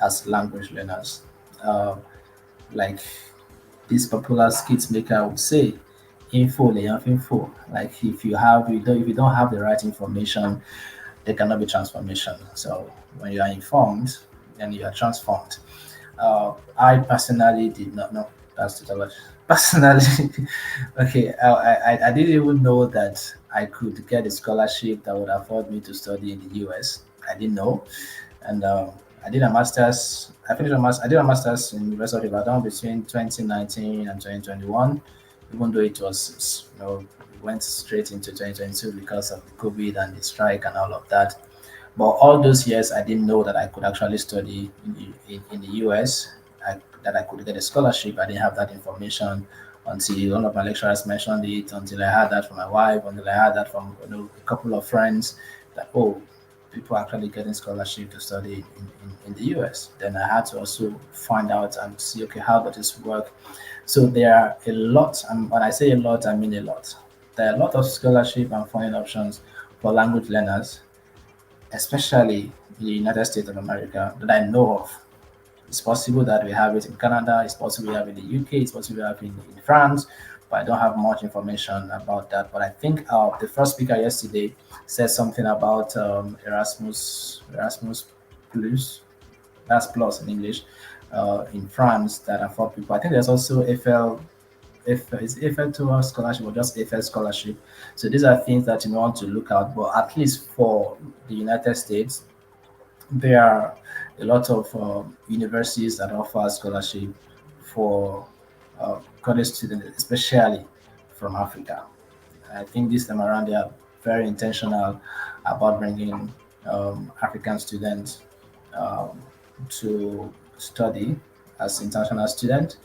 as language learners. Uh, like this popular skit maker would say, info layoff info. Like if you don't have the right information, there cannot be transformation. So when you are informed, then you are transformed. I personally did not know. That's the lot. Personally, okay, I didn't even know that I could get a scholarship that would afford me to study in the US. I didn't know, and I did a master's. I finished a master. I did a master's in University of Ibadan between 2019 and 2021. Even though it was, it went straight into 2022 because of the COVID and the strike and all of that. But all those years, I didn't know that I could actually study in the US. That I could get a scholarship. I didn't have that information until one of my lecturers mentioned it. Until I had that from my wife. Until I had that from a couple of friends. That people actually getting scholarship to study in the US. Then I had to also find out and see, okay, how does this work? So there are a lot, and when I say a lot, I mean a lot. There are a lot of scholarship and funding options for language learners, especially in the United States of America, that I know of. It's possible that we have it in Canada, it's possible we have it in the UK, it's possible we have it in France, but I don't have much information about that. But I think the first speaker yesterday said something about Erasmus Plus, that's plus in English, in France that afford people. I think there's also if it's FL to scholarship or just FL scholarship. So these are things that you want to look out. But at least for the United States, there are a lot of universities that offer scholarship for college students, especially from Africa. I think this time around they are very intentional about bringing African students um, to study as international students.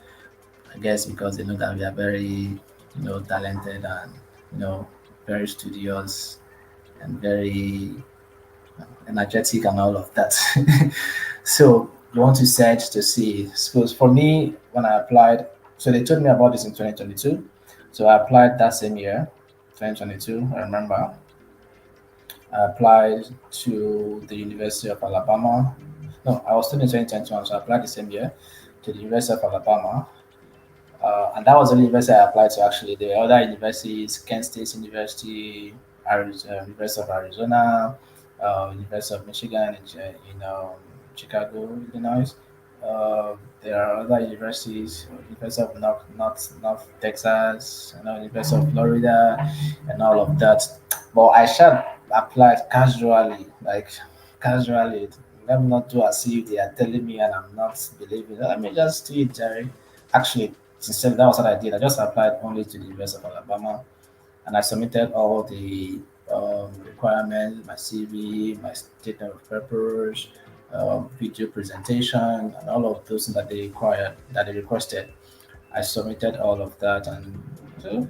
I guess because they know that we are very, talented and you know very studious and very energetic and all of that. So you want to search to see schools. For me, when I applied, so they told me about this in 2022. So I applied that same year, 2022. I remember I applied to the University of Alabama. No, I was still in 2021, so I applied the same year to the University of Alabama. And that was the only university I applied to actually. The other universities, Kent State University, University of Arizona, University of Michigan in Chicago, Illinois. There are other universities, University of North Texas, University of Florida, and all of that. But I shall apply casually, like casually. Let me not do as if they are telling me and I'm not believing. Let me just do it, Jerry. Actually, sincerely, that was what I did. I just applied only to the University of Alabama, and I submitted all the requirements, my CV, my statement of purpose, video presentation, and all of those that they required, that they requested. I submitted all of that, and so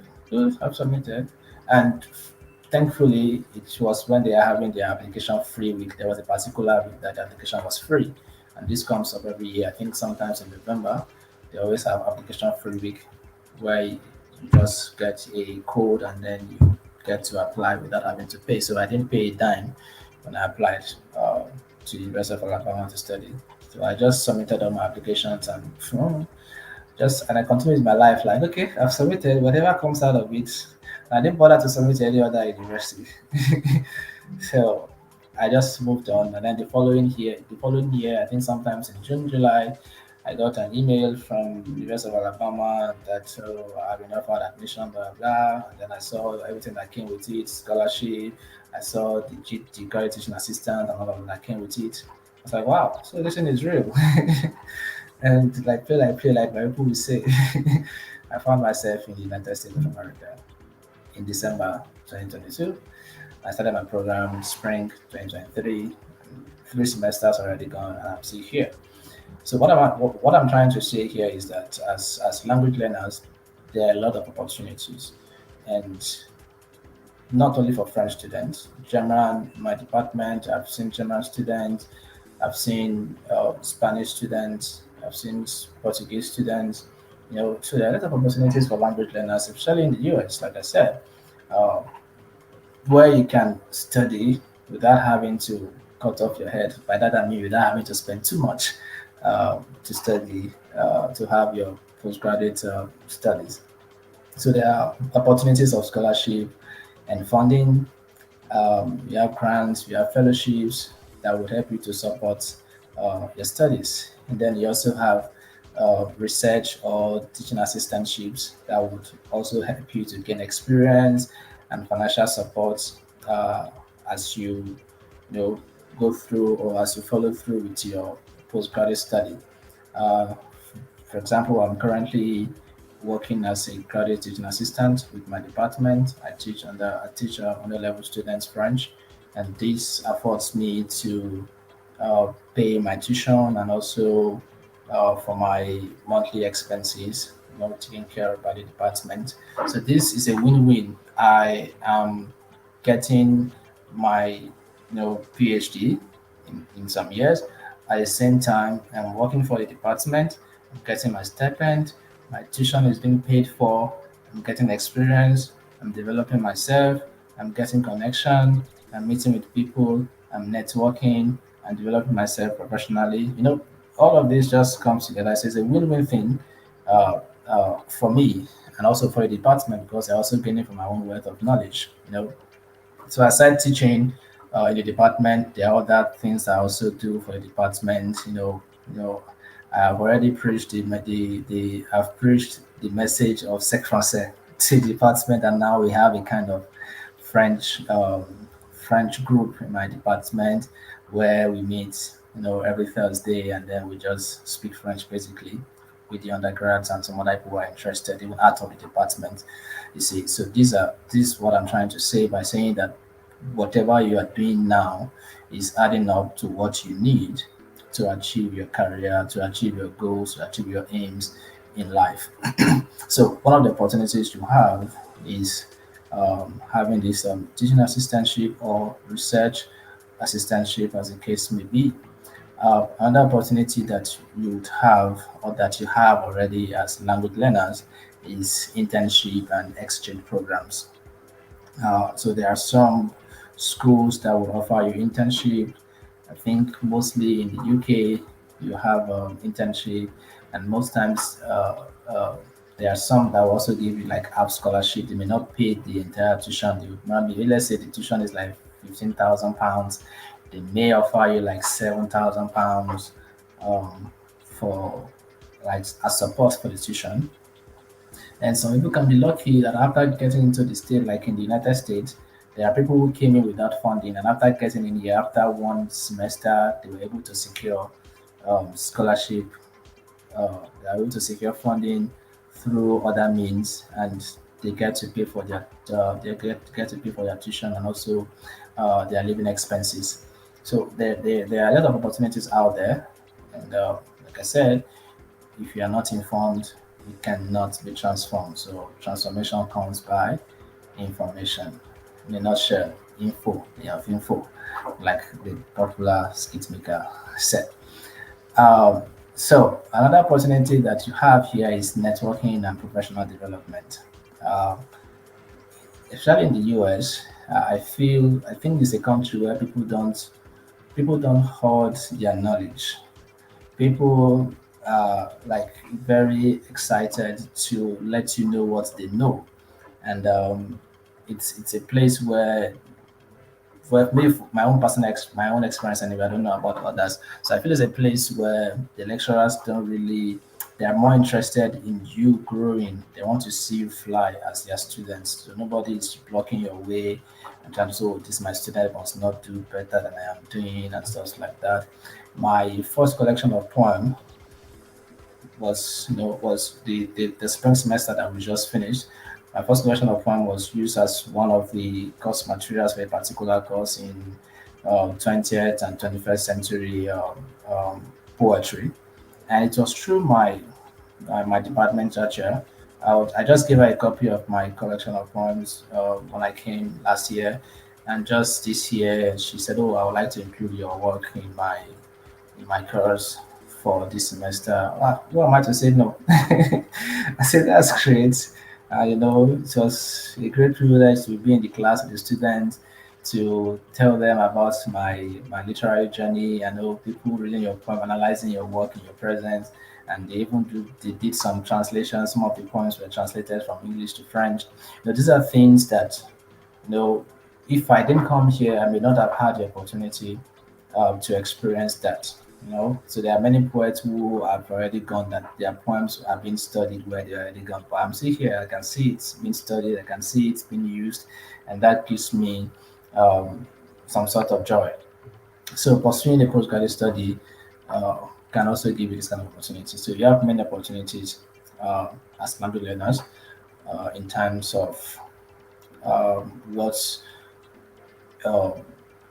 I've submitted. And thankfully, it was when they are having their application free week. There was a particular week that the application was free, and this comes up every year. I think sometimes in November, they always have application free week where you just get a code and then you get to apply without having to pay. So I didn't pay a dime when I applied to the University of Alabama to study. So I just submitted all my applications and I continued my life like, okay, I've submitted whatever comes out of it. I didn't bother to submit to any other university. So I just moved on, and then the following year, I think sometimes in June, July, I got an email from the University of Alabama that I've been offered admission, blah blah. And then I saw everything that came with it, scholarship. I saw the career teaching assistant and all of that came with it. I was like, wow, so this thing is real. And like play like my people will say, I found myself in the United States of America in December 2022. I started my program spring 2023. 3 semesters already gone, and I'm still here. So what I'm trying to say here is that as language learners, there are a lot of opportunities, and not only for French students. German, my department, I've seen German students, I've seen Spanish students, I've seen Portuguese students. So there are a lot of opportunities for language learners, especially in the US, like I said, uh, where you can study without having to cut off your head. By that I mean without having to spend too much to study, to have your postgraduate studies. So there are opportunities of scholarship and funding. You have grants, you have fellowships that would help you to support your studies. And then you also have research or teaching assistantships that would also help you to gain experience and financial support as you know go through or as you follow through with your postgraduate study. Uh, for example, I'm currently working as a graduate teaching assistant with my department. I teach under level students French, and this affords me to pay my tuition and also for my monthly expenses, taken care of by the department. So this is a win-win. I am getting my PhD in some years. At the same time, I'm working for the department. I'm getting my stipend. My tuition is being paid for. I'm getting experience. I'm developing myself. I'm getting connection. I'm meeting with people. I'm networking. I'm developing myself professionally. All of this just comes together. So it's a win-win thing for me and also for the department because I also gaining from my own wealth of knowledge. So aside teaching in the department, there are other things I also do for the department. I've already preached I've preached the message of Sec Français to the department, and now we have a kind of French French group in my department where we meet, every Thursday, and then we just speak French basically with the undergrads and some other people who are interested, even out of the department. You see, so this is what I'm trying to say by saying that whatever you are doing now is adding up to what you need to achieve your career, to achieve your goals, to achieve your aims in life. So one of the opportunities you have is having this teaching assistantship or research assistantship, as the case may be. Another opportunity that you would have or that you have already as language learners is internship and exchange programs. So there are some schools that will offer you internship. I think mostly in the UK you have internship, and most times there are some that will also give you like half scholarship. They may not pay the entire tuition. They would maybe let's say the tuition is like £15,000. They may offer you like £7,000 for like as support for the tuition. And some people can be lucky that after getting into the state, like in the United States, there are people who came in without funding, and after getting in here, after one semester, they were able to secure scholarship. They are able to secure funding through other means, and they get to pay for get to pay for their tuition and also their living expenses. So there are a lot of opportunities out there, and like I said, if you are not informed, you cannot be transformed. So transformation comes by information. In a nutshell, info, of info, like the popular skit maker said. Um, so another opportunity that you have here is networking and professional development. Uh, Especially in the US, I think it's a country where people don't hoard their knowledge. People are like very excited to let you know what they know, and it's a place where, for me, my own my own experience anyway, I don't know about others. So I feel it's a place where the lecturers don't really, they are more interested in you growing. They want to see you fly as their students. So nobody is blocking your way in terms of, oh, this my student must not do better than I am doing and stuff like that. My first collection of poem was the spring semester that we just finished. My first collection of poem was used as one of the course materials for a particular course in 20th and 21st century poetry, and it was through my departmental chair. I just gave her a copy of my collection of poems when I came last year, and just this year she said, "Oh, I would like to include your work in my course for this semester." Who am I to say no? I said, that's great. It was a great privilege to be in the class with the students, to tell them about my literary journey. I know people reading your poem, analyzing your work in your presence, and they did some translations. Some of the poems were translated from English to French. These are things that, you know, if I didn't come here, I may not have had the opportunity to experience that. So there are many poets who have already gone, that their poems are being studied where they're already gone. But I'm still here. I can see it's being studied. I can see it's being used, and that gives me um, some sort of joy. So pursuing a postgraduate study can also give you this kind of opportunity. So you have many opportunities as language learners in terms of what uh,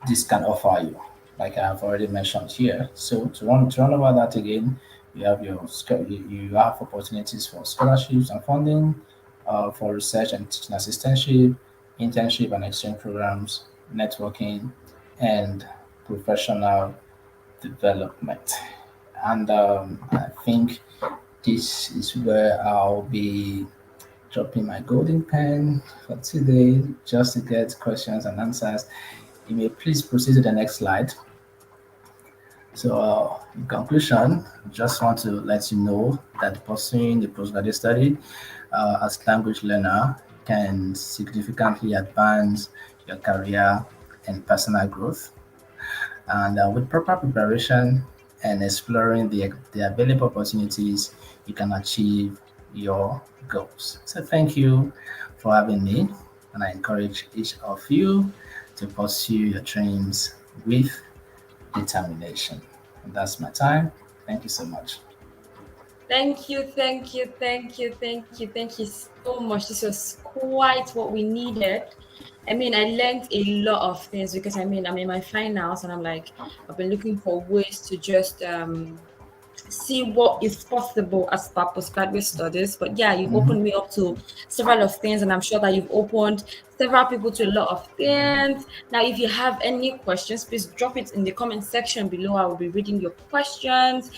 this can offer you, like I have already mentioned here. So to run over that again, you have you have opportunities for scholarships and funding, for research and teaching assistantship, internship and exchange programs, networking, and professional development. And I think this is where I'll be dropping my golden pen for today, just to get questions and answers. You may please proceed to the next slide. So, in conclusion, just want to let you know that pursuing the postgraduate study as language learner can significantly advance your career and personal growth. And with proper preparation and exploring the available opportunities, you can achieve your goals. So, thank you for having me, and I encourage each of you to pursue your dreams with determination. And that's my time. Thank you so much. Thank you, thank you, thank you, thank you, thank you so much. This was quite what we needed. I mean, I learned a lot of things because I mean, I'm in my finals and I'm like, I've been looking for ways to just see what is possible as per postgraduate studies. But yeah, you've Mhm. opened me up to several of things, and I'm sure that you've opened several people to a lot of things. Now, if you have any questions, please drop it in the comment section below. I will be reading your questions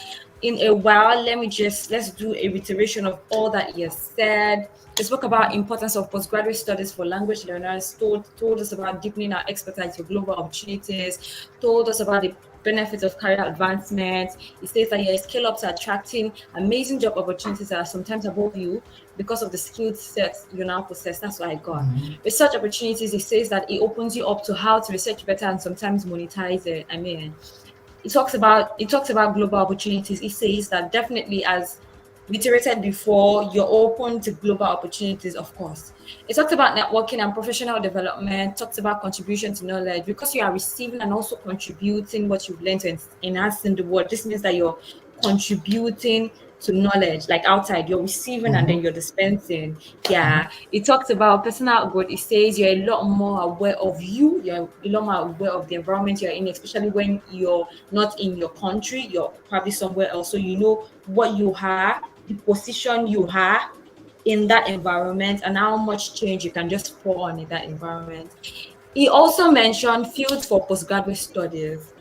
in a while. Let's do a reiteration of all that you said. We spoke about importance of postgraduate studies for language learners, told us about deepening our expertise for global opportunities, told us about the benefits of career advancement. It says that you're a scale up to attracting amazing job opportunities that are sometimes above you because of the skill sets you now possess. That's what I got. Research opportunities, it says that it opens you up to how to research better and sometimes monetize it. I mean, it talks about global opportunities. It says that definitely, as reiterated before, you're open to global opportunities, of course. It talks about networking and professional development, talks about contribution to knowledge, because you are receiving and also contributing what you've learned to enhancing the world. This means that you're contributing to knowledge, like outside, you're receiving and then Mhm. you're dispensing. Yeah. It talks about personal growth. It says you're a lot more aware of you, you're a lot more aware of the environment you're in, especially when you're not in your country, you're probably somewhere else. So you know what you are, the position you are, in that environment and how much change you can just pour on in that environment. He also mentioned fields for postgraduate studies,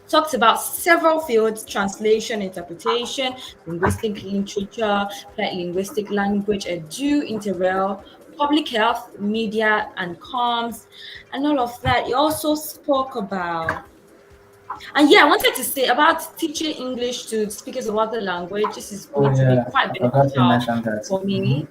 talks about several fields: translation, interpretation, linguistic literature, applied linguistic language, edu, interrel, public health, media and comms, and all of that. He also spoke about, and yeah, I wanted to say about teaching English to speakers of other language. This is Oh going to be yeah, quite I forgot you beneficial mentioned that. for Mm-hmm. me.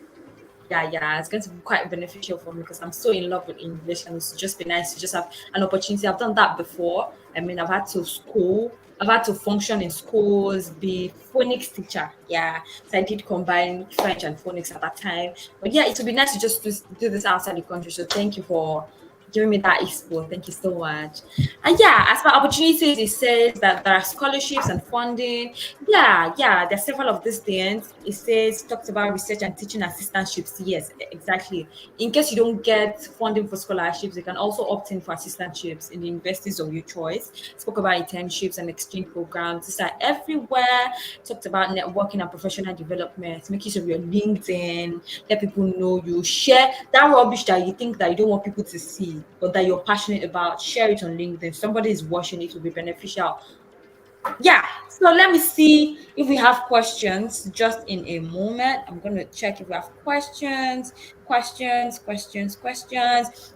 Yeah, it's going to be quite beneficial for me because I'm so in love with English, and it's just be nice to just have an opportunity. I've done that before. I mean, I've had to function in schools, be phonics teacher. Yeah, so I did combine French and phonics at that time. But yeah, it would be nice to just do this outside the country. So thank you for giving me that expo. Thank you so much. And yeah, as for opportunities, it says that there are scholarships and funding. Yeah, there's several of these things. It says talks about research and teaching assistantships. Yes, exactly. In case you don't get funding for scholarships, you can also opt in for assistantships in the universities of your choice. Spoke about internships and exchange programs. These are everywhere. Talked about networking and professional development. Make use of your LinkedIn. Let people know you. Share that rubbish that you think that you don't want people to see, but that you're passionate about. Share it on LinkedIn. Somebody is watching it, will be beneficial. Yeah, so let me see if we have questions just in a moment. I'm going to check if we have questions. If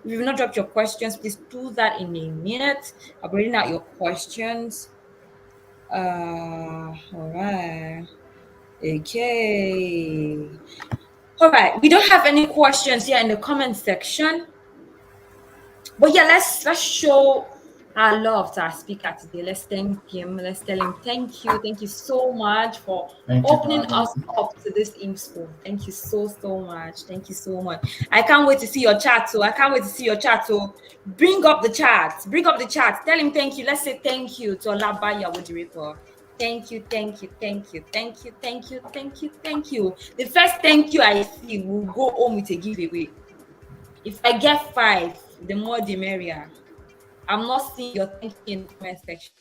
you've not dropped your questions, please do that in a minute. I'll be reading out your questions. All right. Okay. All right. We don't have any questions here in the comment section. But yeah, let's show our love to our speaker today. Let's thank him. Let's tell him thank you so much for Thank you for opening having us me. up to this info. Thank you so much. Thank you so much. I can't wait to see your chat. So I can't wait to see your chat. So bring up the chat. Bring up the chat. Tell him thank you. Let's say thank you to Olabayo AWODIREPO. Thank you. The first thank you I see will go home with a giveaway. If I get 5, the more the merrier. I'm not seeing your thank you in the comment section.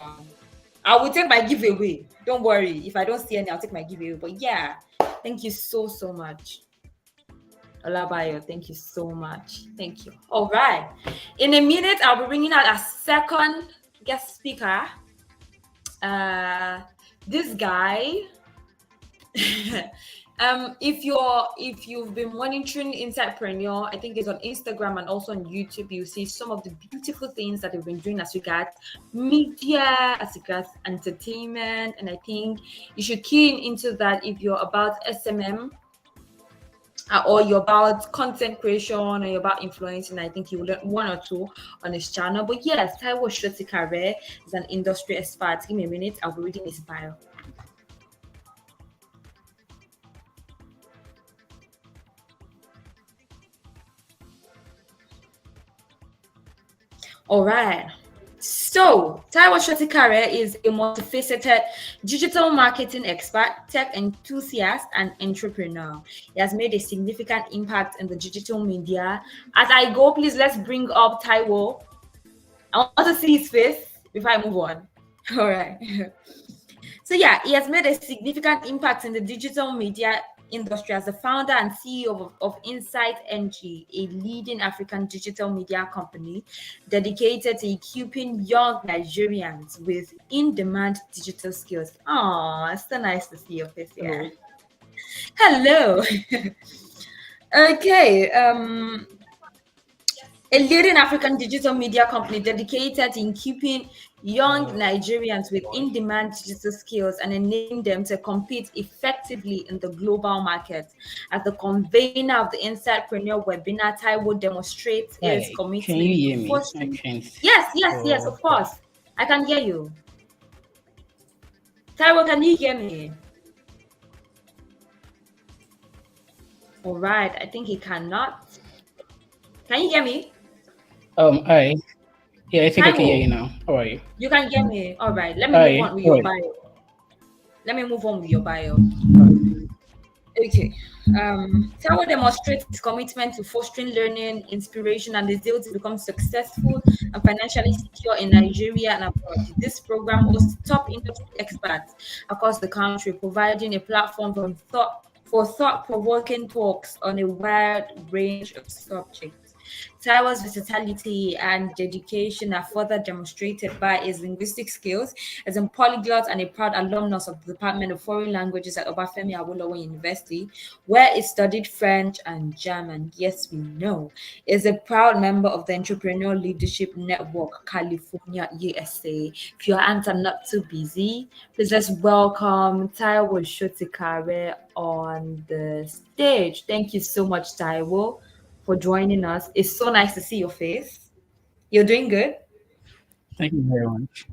I will take my giveaway. Don't worry. If I don't see any, I'll take my giveaway. But yeah, thank you so much. Olabayo, thank you so much. Thank you. All right. In a minute, I'll be bringing out a second guest speaker. This guy. If you've been monitoring Insidepreneur, I think it's on Instagram and also on YouTube, you see some of the beautiful things that they've been doing as regards media, as regards entertainment, and I think you should key into that if you're about SMM, or you're about content creation, or you're about influencing. I think you will learn one or two on his channel. But yes, Taiwo SOTIKARE is an industry expert. Give me a minute, I'll be reading his bio. All right. So, Taiwo SOTIKARE is a multifaceted digital marketing expert, tech enthusiast, and entrepreneur. He has made a significant impact in the digital media. As I go, please let's bring up Taiwo. I want to see his face before I move on. All right. So yeah, he has made a significant impact in the digital media industry as the founder and CEO of Insight NG, a leading African digital media company dedicated to equipping young Nigerians with in-demand digital skills. Oh, it's so nice to see your face here. Hello. Okay. A leading African digital media company dedicated in keeping young Nigerians with in-demand digital skills and enabling them to compete effectively in the global market. As the convener of the Insidepreneur webinar, Taiwo demonstrates his commitment. Can you hear me? Yes, of course. I can hear you. Taiwo, can you hear me? All right, I think he cannot. Can you hear me? Hi. Yeah, I think I can hear you now. How are you? You can hear me. All right. Let me move on with your bio. Okay. Taiwo demonstrates his commitment to fostering learning, inspiration, and the zeal to become successful and financially secure in Nigeria and abroad. This program hosts top industry experts across the country, providing a platform for for thought-provoking talks on a wide range of subjects. Taiwo's versatility and dedication are further demonstrated by his linguistic skills as a polyglot and a proud alumnus of the Department of Foreign Languages at Obafemi Awolowo University, where he studied French and German. Yes, we know. He is a proud member of the Entrepreneurial Leadership Network, California, USA. If your hands are not too busy, please let's welcome Taiwo SOTIKARE on the stage. Thank you so much, Taiwo, for joining us. It's so nice to see your face. You're doing good? Thank you very much.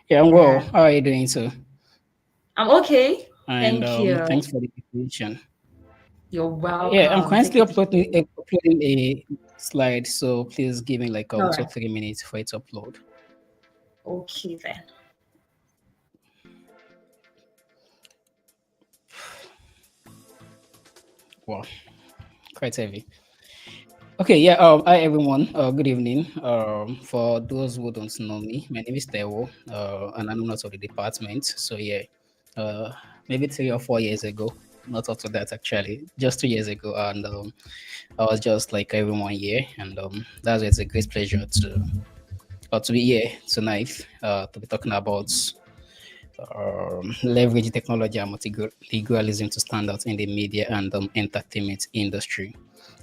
Yeah, I'm well. Yeah. How are you doing, sir? I'm okay. And Thank you. thanks for the invitation. You're Yeah, I'm welcome. Take currently it. uploading a slide, so please give me like All 2 right. 3 minutes for it to upload. Okay then. Wow, quite heavy. Okay, yeah. Hi everyone. Good evening. For those who don't know me, my name is Taiwo, and I'm not of the department. So yeah, maybe 3 or 4 years ago, not up to that actually, just 2 years ago, and I was just like everyone here, and that's why it's a great pleasure to be here tonight, to be talking about leverage technology and multilingualism to stand out in the media and entertainment industry.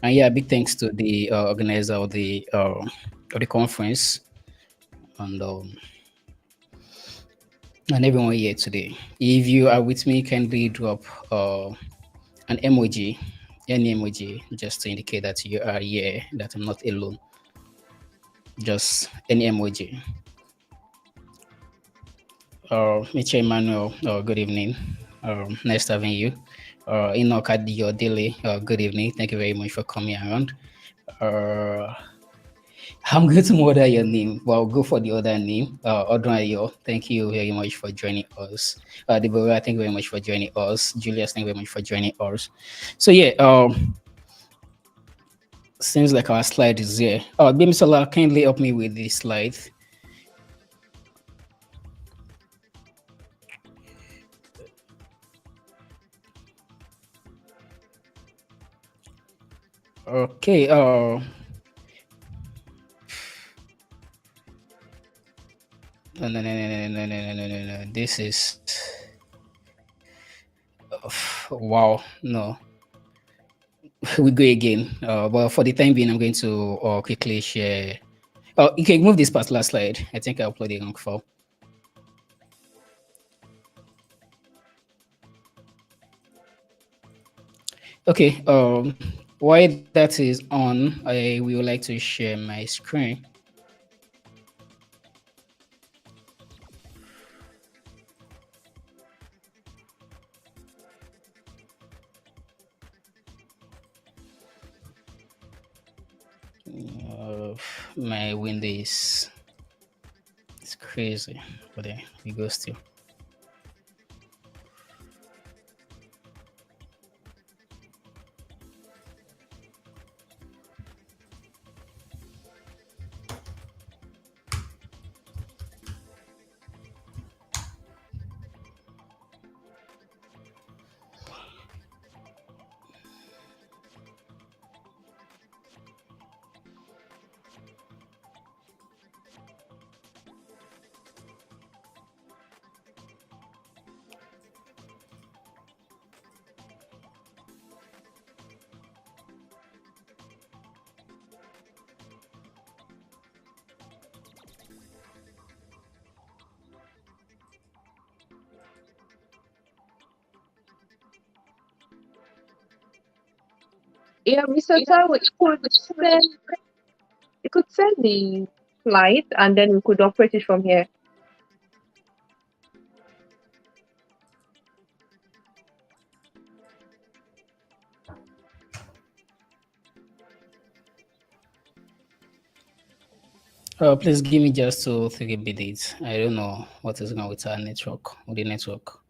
And yeah, big thanks to the organizer of the conference and everyone here today. If you are with me, kindly drop an emoji, any emoji, just to indicate that you are here, that I'm not alone. Just any emoji. Mr. Emmanuel, good evening. Nice having you. Enoch Adiodele, good evening. Thank you very much for coming around. I'm going to murder your name. Well, go for the other name. Odunayo, thank you very much for joining us. Deborah, thank you very much for joining us. Julius, thank you very much for joining us. So yeah, seems like our slide is here. Bimisola, kindly help me with this slide. Okay. No. This is wow. No, we go again. But for the time being, I'm going to quickly share. Oh, you can move this particular slide. I think I uploaded the wrong file. Okay. While that is on, I will like to share my screen. My window is it's crazy, but then we go still. Yeah, Mr. Taiwo, you could send the slide and then we could operate it from here. Please give me just 2 3 minutes. I don't know what is wrong with our network, with the network.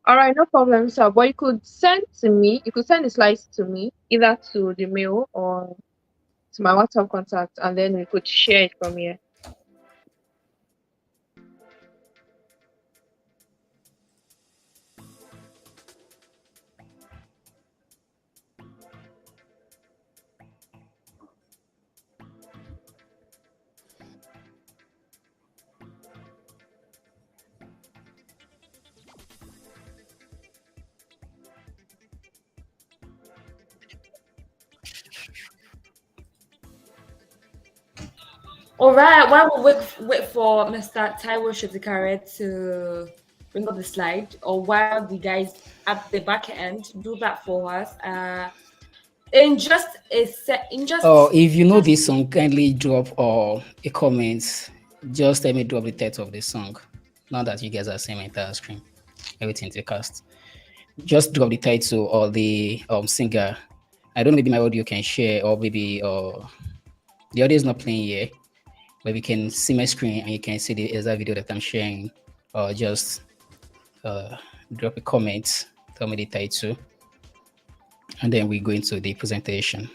All right, no problem, sir. But you could send the slides to me, either to the mail or to my WhatsApp contact, and then we could share it from here. All right, while we wait for Mr. Taiwo SOTIKARE to bring up the slide, or while the guys at the back end do that for us, in just a set, in just If you know this song, kindly drop a comment. Just let me drop the title of the song. Now that you guys are seeing my entire screen, everything to cast. Just drop the title or the singer. I don't know, maybe my audio can share, or maybe the audio is not playing here, but you can see my screen and you can see the exact video that I'm sharing. Or just drop a comment, tell me the title, and then we go into the presentation.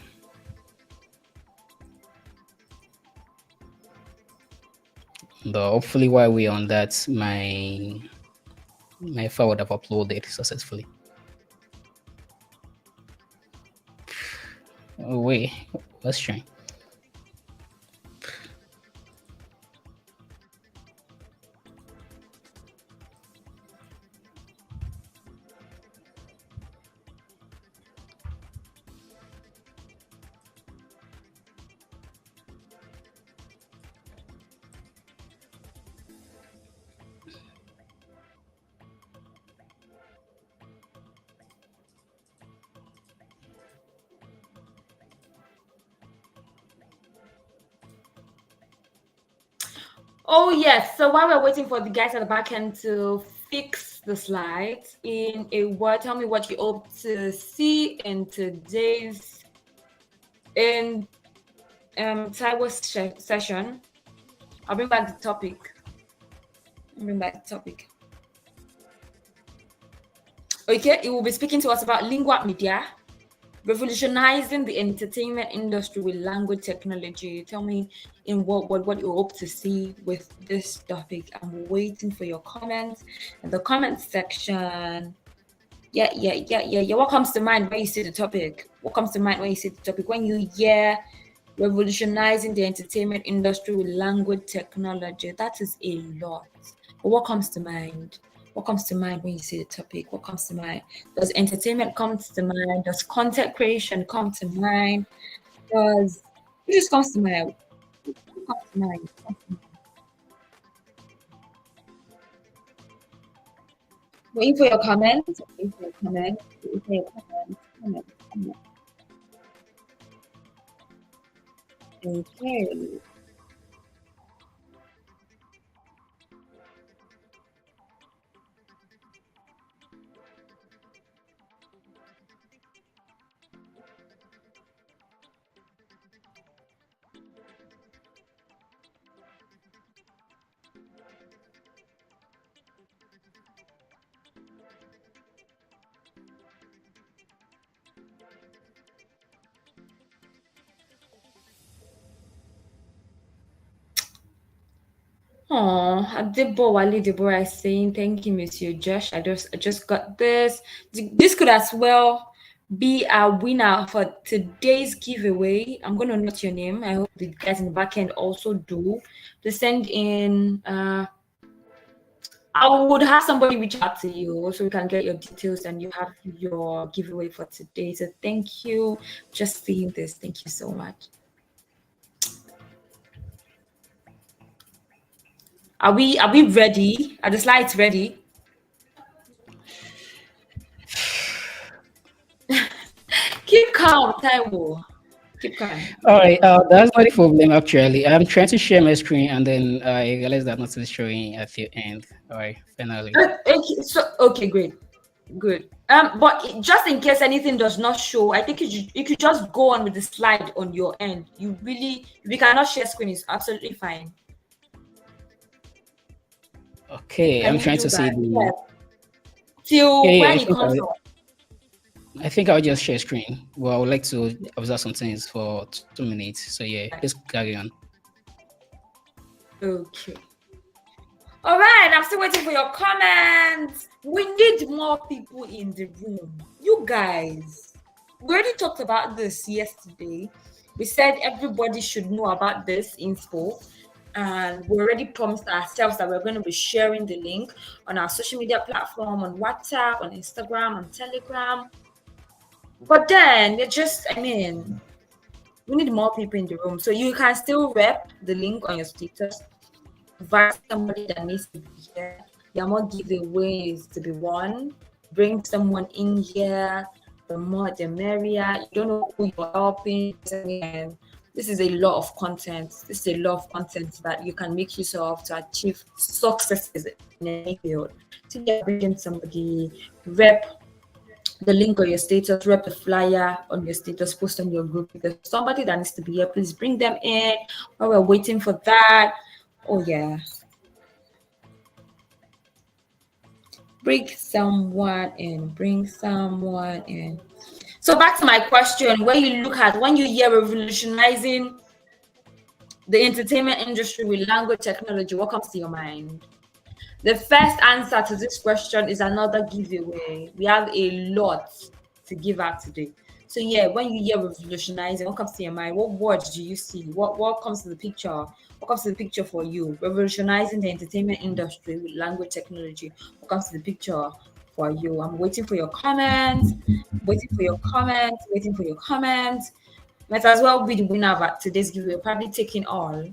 And, hopefully, while we're on that, my file would have uploaded successfully. Oh wait, let's try. Oh yes. So while we're waiting for the guys at the back end to fix the slides, in a word, tell me what you hope to see in today's Taiwo's session. I'll bring back the topic. Okay, it will be speaking to us about LinguaMedia, revolutionizing the entertainment industry with language technology. Tell me in what you hope to see with this topic. I'm waiting for your comments in the comment section. Yeah. What comes to mind when you see the topic? When you hear revolutionizing the entertainment industry with language technology? That is a lot. But what comes to mind? What comes to mind when you see the topic? What comes to mind? Does entertainment come to mind? Does content creation come to mind? What just comes to mind? What comes to mind? Waiting for your comments. Comment. Okay. Oh, Adebowale Deborah is saying, thank you, Monsieur Josh. I just got this. This could as well be our winner for today's giveaway. I'm going to note your name. I hope the guys in the back end also do. To send in, I would have somebody reach out to you so we can get your details and you have your giveaway for today. So thank you. Just seeing this. Thank you so much. Are we ready? Are the slides ready? Keep calm, Taiwo. Keep calm. All right, that's not a problem actually. I'm trying to share my screen and then I realized that nothing is showing at the end. All right, finally. Okay, great, good. But just in case anything does not show, I think you could just go on with the slide on your end. If we cannot share screen, it's absolutely fine. Okay, I'm trying to see the. Till when it comes up. I think I'll just share screen. Well, I would like to observe some things for 2 minutes. So yeah, let's carry on. Okay. All right, I'm still waiting for your comments. We need more people in the room. You guys, we already talked about this yesterday. We said everybody should know about this info. And we already promised ourselves that we're going to be sharing the link on our social media platform, on WhatsApp, on Instagram, on Telegram. But then it just, We need more people in the room. So you can still rep the link on your status. Invite somebody that needs to be here. There are more giveaways to be won. Bring someone in here. The more the merrier. You don't know who you're helping. And this is a lot of content. This is a lot of content that you can make use of to achieve successes in any field. So you're bringing somebody, rep the link on your status, rep the flyer on your status, post on your group. If there's somebody that needs to be here, please bring them in while we're waiting for that. Oh yeah. Bring someone in. So back to my question, when you hear revolutionizing the entertainment industry with language technology, what comes to your mind? The first answer to this question is another giveaway. We have a lot to give out today. So yeah, when you hear revolutionizing, what comes to your mind? What words do you see? What comes to the picture? What comes to the picture for you? Revolutionizing the entertainment industry with language technology. What comes to the picture for you? I'm waiting for your comments. Waiting for your comments. Might as well be the winner of today's giveaway. Probably taking all.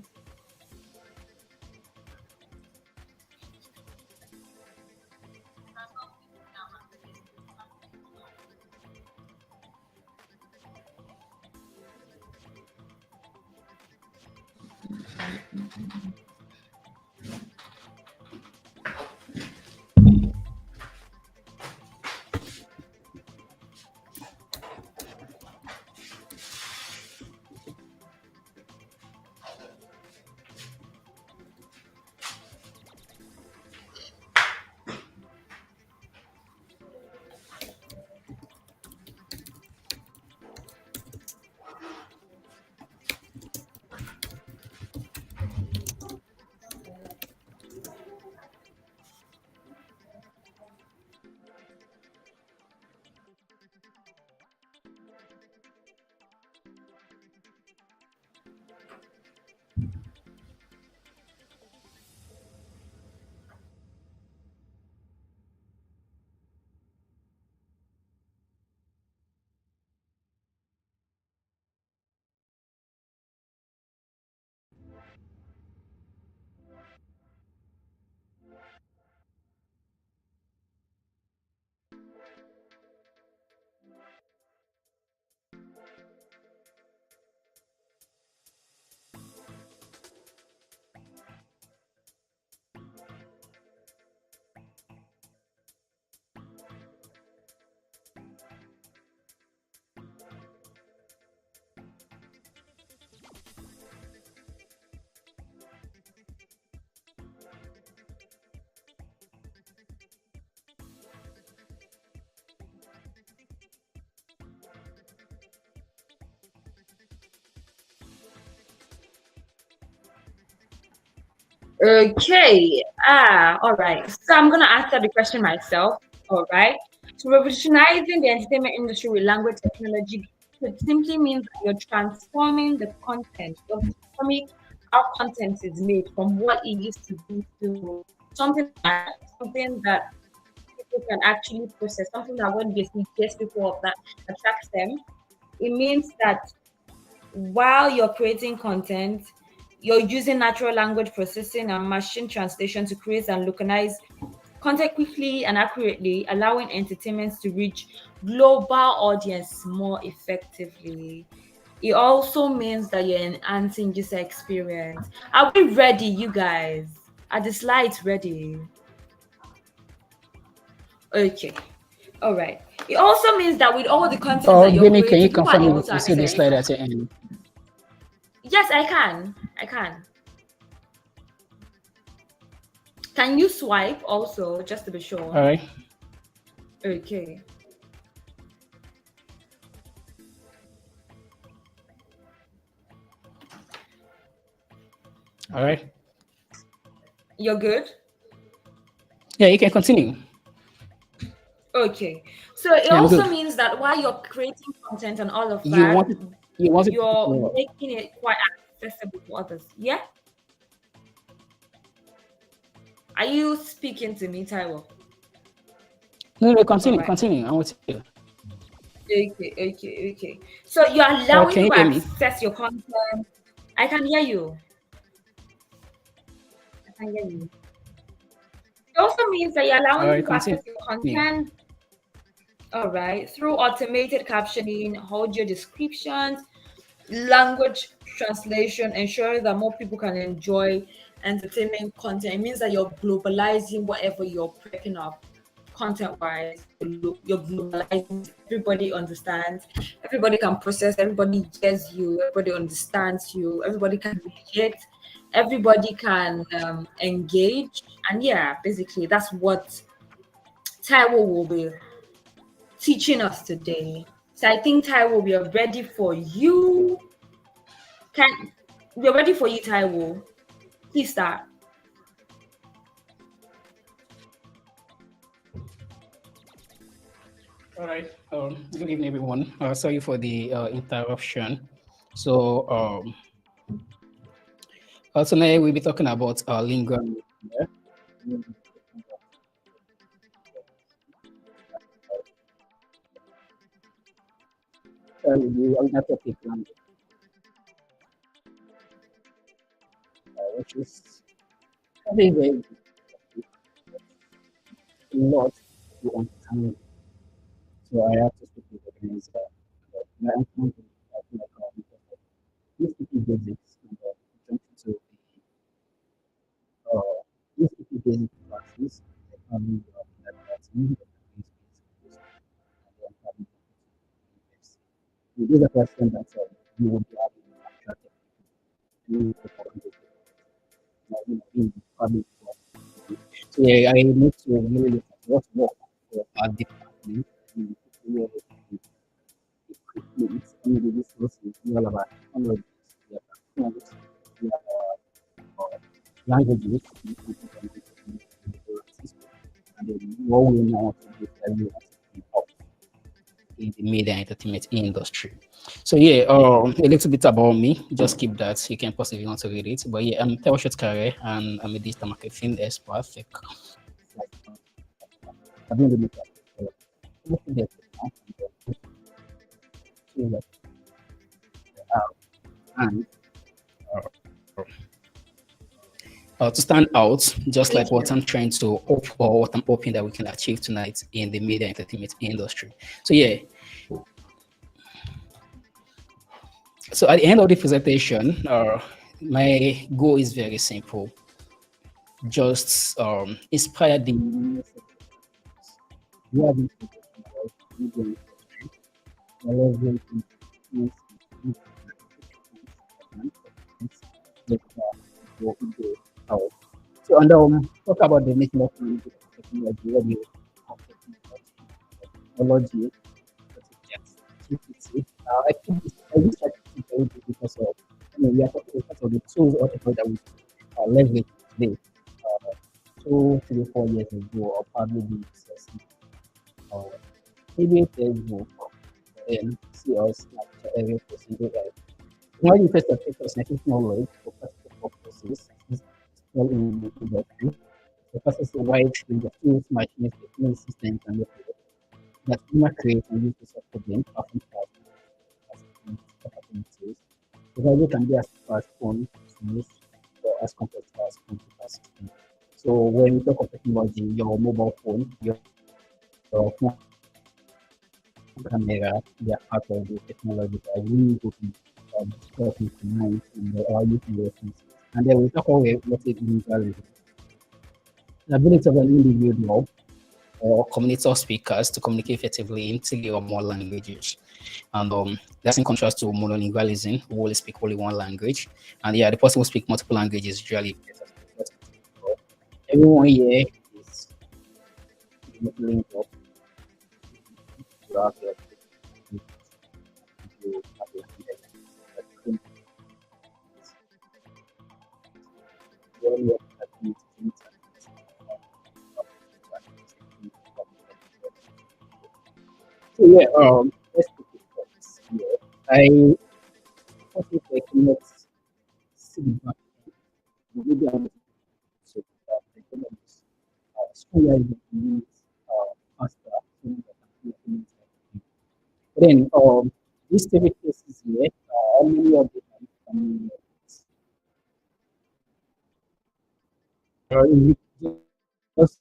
Okay. All right. So I'm gonna answer the question myself. All right. So revolutionizing the entertainment industry with language technology, it simply means that you're transforming the content. You're transforming how content is made from what it used to be to something that people can actually process, something that when they see gets people of that attracts them. It means that while you're creating content, you're using natural language processing and machine translation to create and localize content quickly and accurately, allowing entertainment to reach global audience more effectively. It also means that you're enhancing user experience. Are we ready, you guys? Are the slides ready? Okay. All right. It also means that with all the content Oh, that you're Jamie, can you creating, people are confirm able if to you see the access. slide at the end? Yes, I can. I can. Can you swipe also, just to be sure? All right. Okay. All right. You're good? Yeah, you can continue. Okay. So it Yeah, also means that while you're creating content and all of you that, want it you're making it quite accessible to others. Yeah? Are you speaking to me, Taiwo? No, continue, All right. continue. I want to hear. Okay. So you're allowing Can you to hear me? access your content. I can hear you. I can hear you. It also means that you're All allowing right, people to continue. access your content, all right, through automated captioning, audio descriptions, language translation, ensuring that more people can enjoy entertainment content. It means that you're globalizing whatever you're prepping up content wise. You're globalizing it. Everybody understands, everybody can process, everybody gets you, everybody understands you, everybody can relate, everybody can engage. And yeah, basically, that's what Taiwo will be teaching us today. So I think Taiwo, we are ready for you. Can we're ready for you, Taiwo. Please start. All right. Good evening, everyone. Sorry for the interruption. So, tonight we'll be talking about lingua. The other topic language, which is very, very a lot to understand. So I have to speak with the organizer. My account is like these people basics and jump into uh, these people basic classes, like having that's really the basics and then having university. So these are questions that you would be having attracted to in public. So yeah, I need to really look at what work for our department and really equipment and the resources we all about technologies, we have tools, we have languages, and then what we know to do everyone up in the media and entertainment industry. So yeah, a little bit about me. Just keep that. You can pause if you want to read it. But yeah, I'm Taiwo Shotkare and I'm a digital marketing expert. Like, I've been really looking at it and to stand out, just like Thank what you. I'm trying to hope or what I'm hoping that we can achieve tonight in the media entertainment industry. So yeah, so at the end of the presentation, my goal is very simple. Just inspire the you have information about media industry, relevant information, like out. So and talk about the nature of technology, what you have technology, GPT. I think I wish I could very good because of we are talking because of the tools or technology that we leverage today. Uh, 2, 3, 4 years ago, or probably be accessing maybe 8 years ago, and see us like every person do that. When you first take us scientific knowledge for practical purposes, is well in the industry. The process of wide range of tools, machines, technology systems, and methods that human create and use to solve problems, often as opportunities. The value can be as simple as phone, tools, or as complex as computer system. So when we talk of technology, your mobile phone, your phone camera, they are part of the technology that we go to talking tonight and our youth lessons. And then we talk about what is lingualism. The ability of an individual or community of speakers to communicate effectively in 3 or more languages. And that's in contrast to monolingualism, who only speak only one language. And yeah, the person who speak multiple languages usually better. Everyone here is multilingual. You have your you have your so yeah, let's take it first. Yeah, I also cannot see the back maybe I'm so the economics school life is faster so that I can implement everything. But then, these three cases here, how many of them are you familiar with? If you just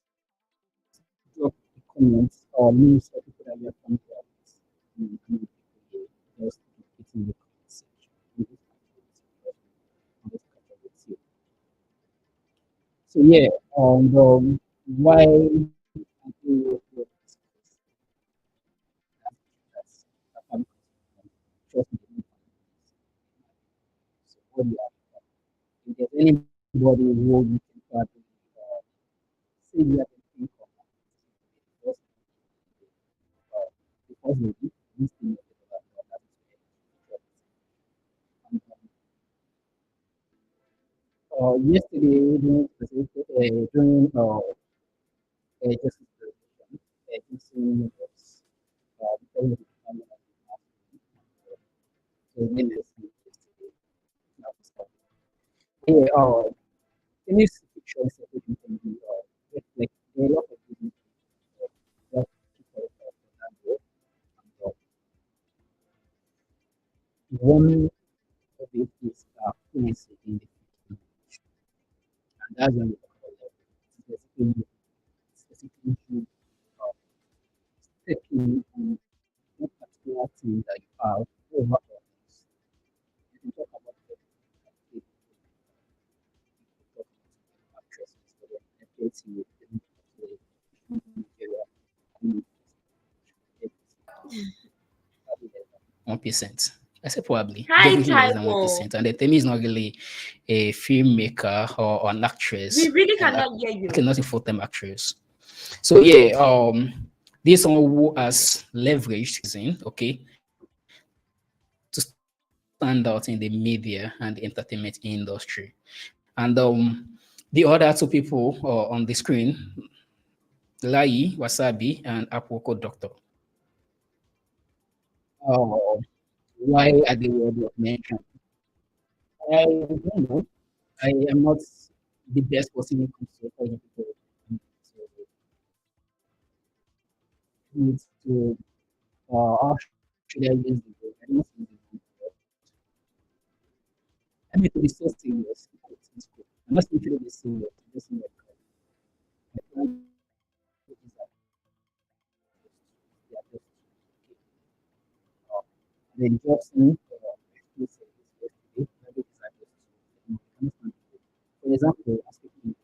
drop the comments or names of people that you are familiar with, and people here, just keep it in the comment section. We will catch up with you. So yeah, why I do what this is, that's a family trust me. So what do you have? If there's anybody who you can probably say you have to think of, first, the first lady, this thing that is very and, yesterday during justice presentation, Johnson was the president of the family of the last so then I see yesterday now this morning. Yeah, any fiction separation can be like there are a lot of reasons that people that go and one of it is fluency in the fiction and that's when we talk about level. Specifically uh, taking on one particular thing that you have over others. You can talk about the you can talk about actresses, but then empathy with the material probably less than 1%. I say probably Hi, definitely less than Taiwo. 1%. And the Temi is not really a filmmaker or an actress, We really and cannot hear okay, you. not a full-time actress. So yeah, this someone who has leveraged okay, to stand out in the media and the entertainment industry. And the other two people on the screen, Lai, Wasabi, and Apoko Doctor. Uh, why are they worthy of mention? I don't know. I am not the best person when it comes to calling people. So need to how should I use the word? I don't know if use the word. I mean to be so serious in school. I'm not literally be serious. I'm just like I plan to is that they are just uh, then Jackson actually said this yesterday. Languages are just understandable. For example, as speaking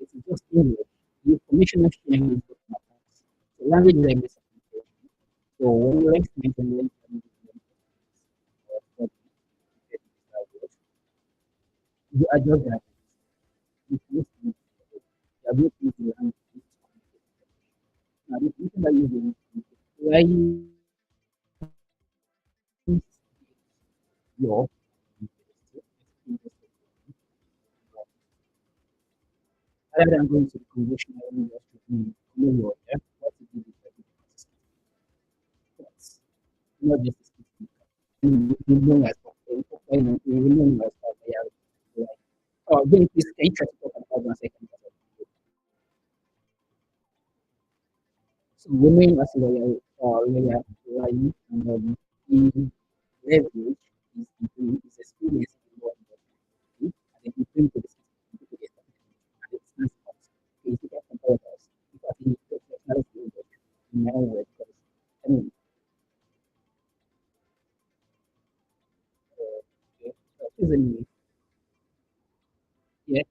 it's just English. The information exchange is what matters. So language is a basic communication. So when you learn French and you learn Chinese, you learn Portuguese, you adjust that. You use the ability to learn this communication. Now, the people that use the why your rather than going to the conventional industry in Lingua, what to do with the thoughts, not just the speaking. You know, as you know, as like, oh, then please, can you try to talk about 1 second? So, women as lawyer, lying, and in leverage is experience in law industry, and then you bring to the system, to the and it stands out. Okay, if you can compare us, if I think the professional industry, in my own words, because, I mean, okay, easily, yeah,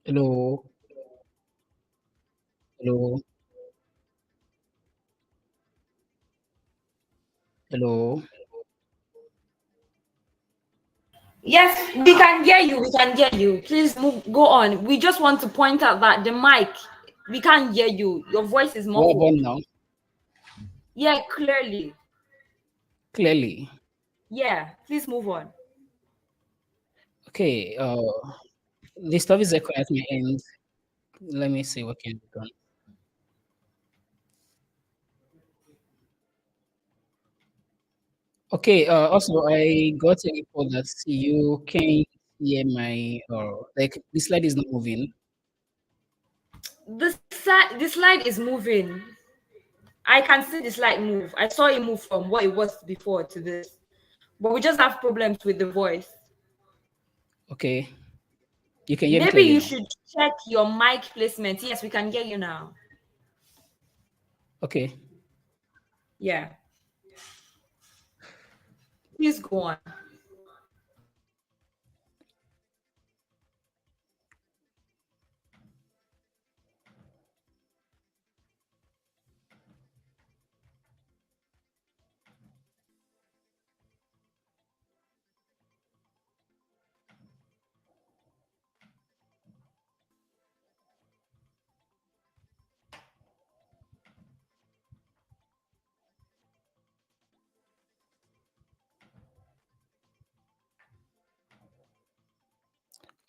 Hello, hello, hello. Yes, we can hear you. We can hear you. Please move. Go on. We just want to point out that the mic, we can't hear you. Your voice is What about muffled. now? Yeah, clearly. Clearly. Yeah. Please move on. Okay. The stuff is recording at my end. Let me see what can be done. Okay. Also, I got a report that you can hear my like the slide is not moving. The slide is moving. I can see the slide move. I saw it move from what it was before to this. But we just have problems with the voice. Okay. You can hear me Maybe clearly you now. should check your mic placement. Yes, we can hear you now. Okay. Yeah. Please go on.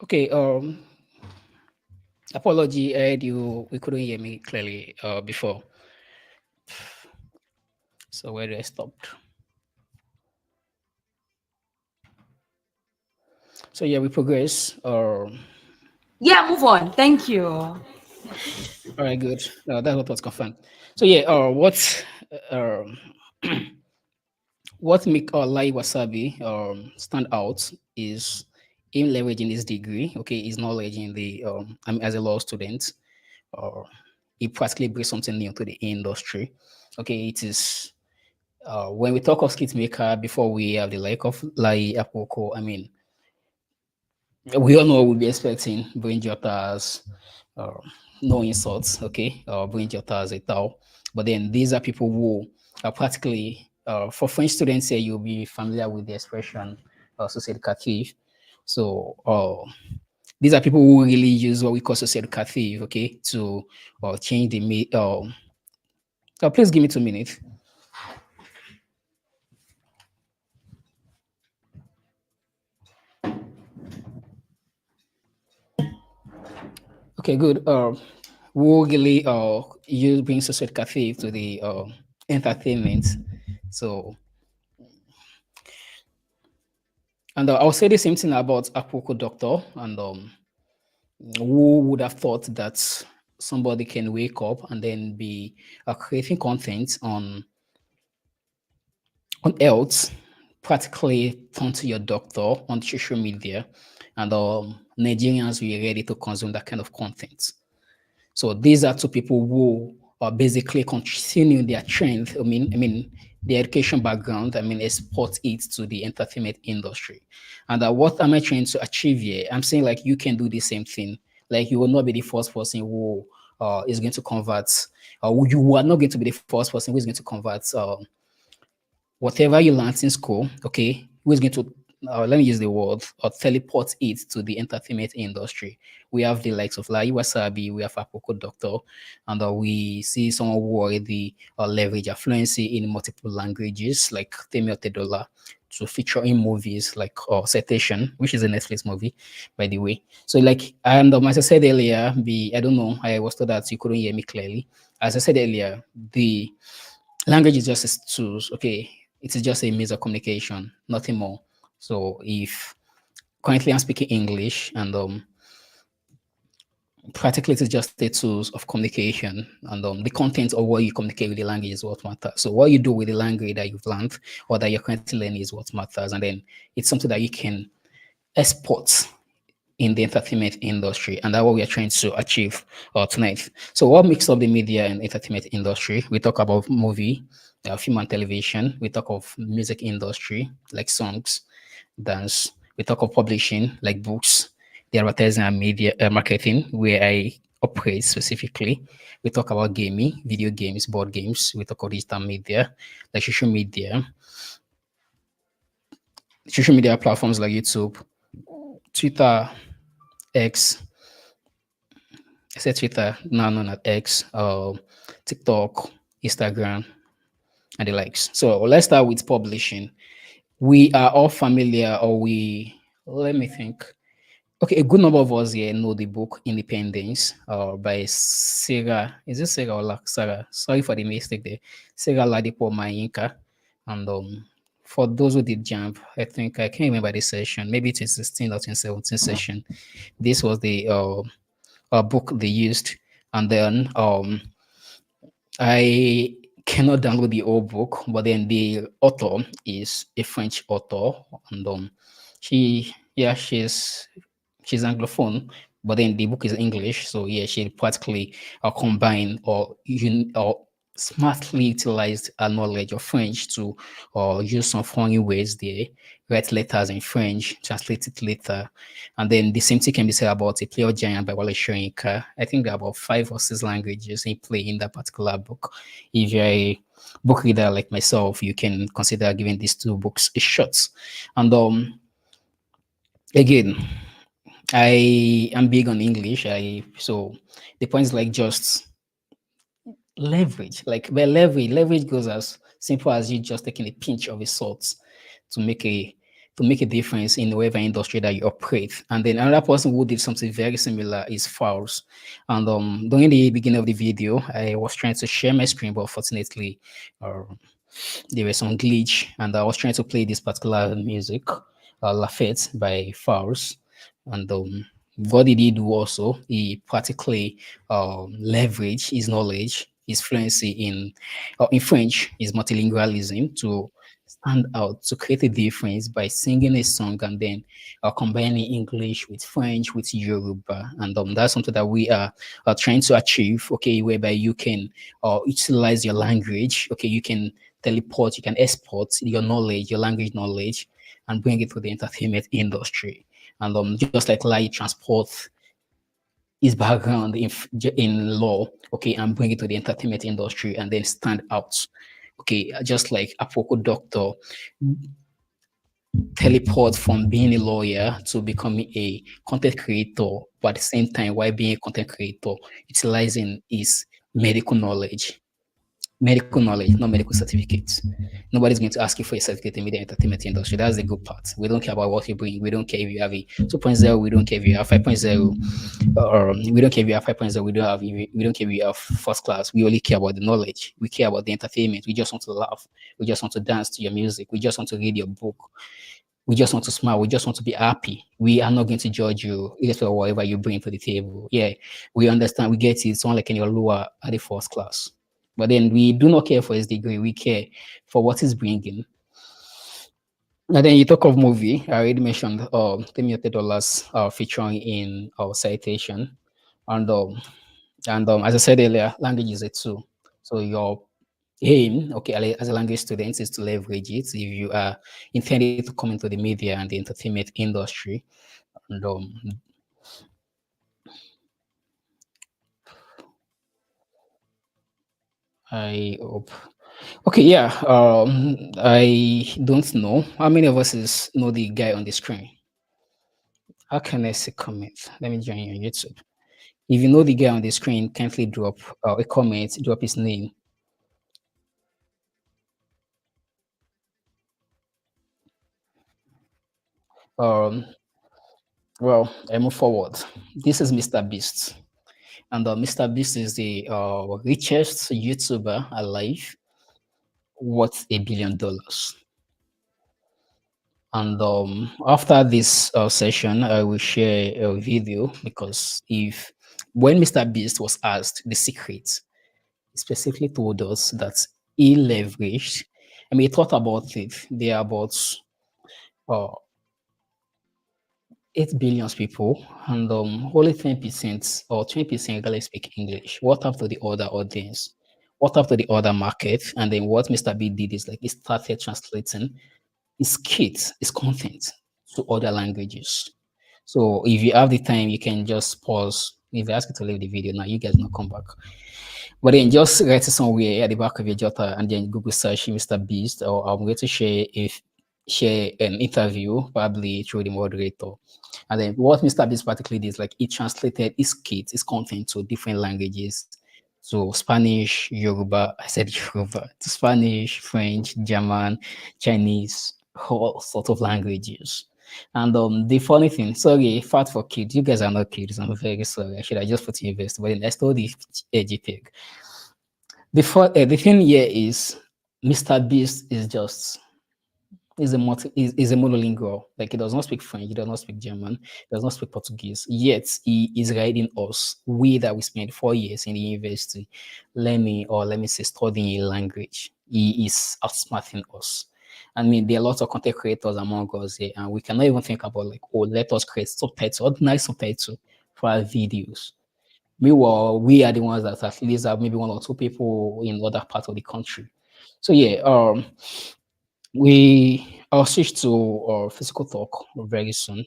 Okay. Apology. I heard you. We couldn't hear me clearly before. So where do I stop? So yeah, we progress. Yeah, move on. Thank you. All right, good. That's what was confirmed. So yeah, what make Lai Wasabi stand out is him leveraging his degree. Okay, his knowledge in the I mean, as a law student, or he practically brings something new to the industry. Okay, it is when we talk of skit maker before we have the like of Lai Apoko. I mean, we all know we'll be expecting brain jotters, uh, no insults, okay, brain jotters et al. But then these are people who are practically, for French students here, you'll be familiar with the expression société. So these are people who really use what we call société, okay, to change the, please give me 2 minutes. Okay, good. Who really use bring société to the entertainment. So, and I'll say the same thing about Apoko Doctor. And who would have thought that somebody can wake up and then be creating content on health, practically turn to your doctor on social media, and Nigerians were ready to consume that kind of content. So these are two people who are basically continuing their trend. I mean, the education background. I mean, export it to the entertainment industry. And what am I trying to achieve here? I'm saying like you can do the same thing. Like you will not be the first person who is going to convert. You are not going to be the first person who is going to convert whatever you learned in school, okay, who is going to let me use the word or teleport it to the entertainment industry. We have the likes of Lai Wasabi, we have Apoko Doctor, and we see someone who already leverage affluency in multiple languages, like Temi Otedola, to feature in movies like Citation, which is a Netflix movie, by the way. So, like, and as I said earlier, I don't know, I was told that you couldn't hear me clearly. As I said earlier, the language is just a tools, okay? It is just a means of communication, nothing more. So if currently I'm speaking English and practically it is just a tools of communication and the content of what you communicate with the language is what matters. So what you do with the language that you've learned or that you're currently learning is what matters. And then it's something that you can export in the entertainment industry, and that's what we are trying to achieve tonight. So, what makes up the media and entertainment industry? We talk about movie, film and television. We talk of music industry, like songs, dance. We talk of publishing, like books, the advertising and media marketing, where I operate specifically. We talk about gaming, video games, board games. We talk about digital media, like social media platforms like YouTube, Twitter, X, I said Twitter, now known as X, TikTok, Instagram, and the likes. So let's start with publishing. We are all familiar, or let me think. Okay, a good number of us here know the book Independence by Sarah. Is it Sarah or Sarah? Sorry for the mistake there. Sarah Ladipo Mayinka. And for those who did jump, I think I can't remember the session. Maybe it is 16 or 2017 session. This was the book they used. And then I cannot download the whole book, but then the author is a French author, and she's Anglophone, but then the book is English, so yeah, she practically combined or smartly utilized her knowledge of French to use some funny words there, write letters in French, translate it later, and then the same thing can be said about A Player Giant by Wale Soyinka. I think there are about 5 or 6 languages in play in that particular book. If you're a book reader like myself, you can consider giving these two books a shot. And again, I am big on English. So the point is like just leverage. Like by leverage goes as simple as you just taking a pinch of a salt to make a difference in whatever industry that you operate. And then another person who did something very similar is Fowles. And during the beginning of the video, I was trying to share my screen, but fortunately, uh, there was some glitch, and I was trying to play this particular music, Lafette by Fowles. And what did he do also? He practically leveraged his knowledge, his fluency in French, his multilingualism to stand out, to create a difference by singing a song and then combining English with French, with Yoruba. And that's something that we are trying to achieve, okay, whereby you can utilize your language, okay, you can teleport, you can export your knowledge, your language knowledge, and bring it to the entertainment industry. And just like Lai transport his background in law, okay, and bring it to the entertainment industry and then stand out. Okay, just like Apoko Doctor teleport from being a lawyer to becoming a content creator, but at the same time, while being a content creator, utilizing his medical knowledge, not medical certificates. Nobody's going to ask you for a certificate in media entertainment industry. That's the good part. We don't care about what you bring. We don't care if you have a 2.0. We don't care if you have 5.0. We don't care if you have 5.0. We don't care if you have first class. We only care about the knowledge. We care about the entertainment. We just want to laugh. We just want to dance to your music. We just want to read your book. We just want to smile. We just want to be happy. We are not going to judge you, irrespective of whatever you bring to the table. Yeah, we understand. We get it. It's not like in your lower at the first class. But then we do not care for his degree. We care for what he's bringing. And then you talk of movie. I already mentioned $10 featuring in our citation. And as I said earlier, language is a tool. So your aim, okay, as a language student, is to leverage it if you are intended to come into the media and the entertainment industry. And I hope. Okay, yeah. I don't know how many of us know the guy on the screen. How can I see comment? Let me join you on YouTube. If you know the guy on the screen, kindly drop a comment, drop his name. Um, well, I move forward. This is Mr. Beast. And Mr. Beast is the richest YouTuber alive, worth $1 billion. And after this session, I will share a video because when Mr. Beast was asked the secret, he specifically told us that he leveraged, I mean, he thought about it. There are about uh, 8 billion people, and only 10% or 20% really speak English. What after the other audience? What after the other market? And then what Mr. B did is like he started translating his kits, his content to other languages. So if you have the time, you can just pause. If I ask you to leave the video now, you guys not come back. But then just write it somewhere at the back of your jotter and then Google search Mr. Beast, or I'm going to share an interview, probably through the moderator. And then what Mr. Beast particularly did is like he translated his kit, his content to different languages. So Spanish, Yoruba, I said Yoruba, to Spanish, French, German, Chinese, all sort of languages. And the funny thing, sorry, fact for kids, you guys are not kids. I'm very sorry. I should have just put invest, but then I stole the JPEG. The thing here is Mr. Beast is just is a monolingual. Like he does not speak French, he does not speak German, he does not speak Portuguese. Yet he is guiding us. We that we spent 4 years in the university learning, or let me say studying a language. He is outsmarting us. I mean, there are lots of content creators among us here, and we cannot even think about like, oh, let us create subtitles, ordinary subtitles for our videos. Meanwhile, we are the ones that at least have maybe one or two people in other parts of the country. So yeah, I'll switch to physical talk very soon.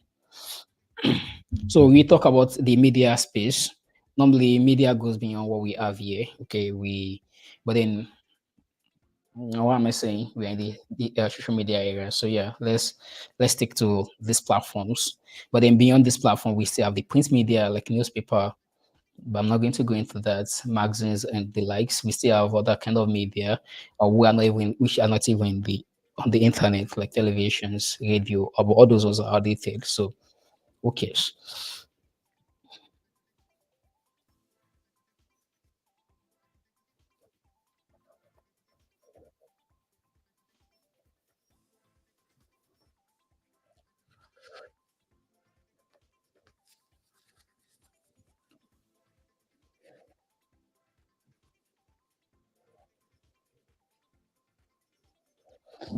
So we talk about the media space. Normally, media goes beyond what we have here. Okay, but then what am I saying? We're in the social media area. So yeah, let's stick to these platforms. But then beyond this platform, we still have the print media like newspaper, but I'm not going to go into that. Magazines and the likes. We still have other kind of media, or which are not even on the internet, like televisions, radio, or all those are outdated. So who cares?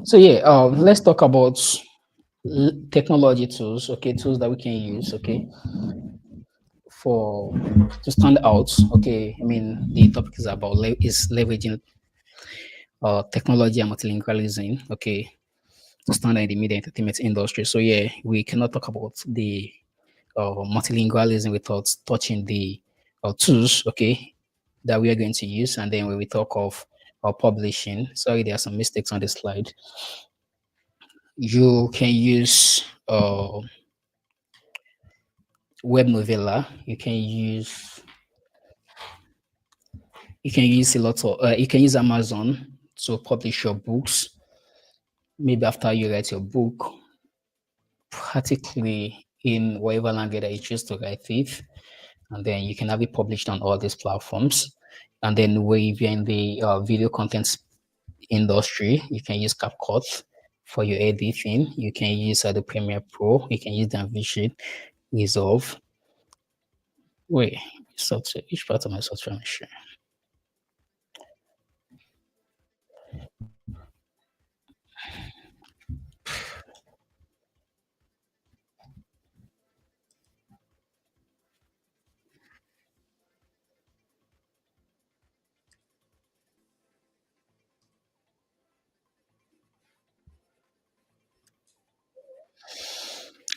So yeah, let's talk about technology tools. Okay, tools that we can use. Okay, for to stand out. Okay, I mean the topic is about is leveraging technology and multilingualism. Okay, to stand out in the media entertainment industry. So yeah, we cannot talk about the multilingualism without touching the tools, okay, that we are going to use. And then when we talk of publishing, sorry, there are some mistakes on the slide. You can use web novella. You can use a lot of you can use Amazon to publish your books. Maybe after you write your book, practically in whatever language that you choose to write it, and then you can have it published on all these platforms. And then if you're in the video content industry, you can use CapCut for your editing. You can use the Premiere Pro. You can use DaVinci Resolve. Wait, software. Which part of my software am I sharing?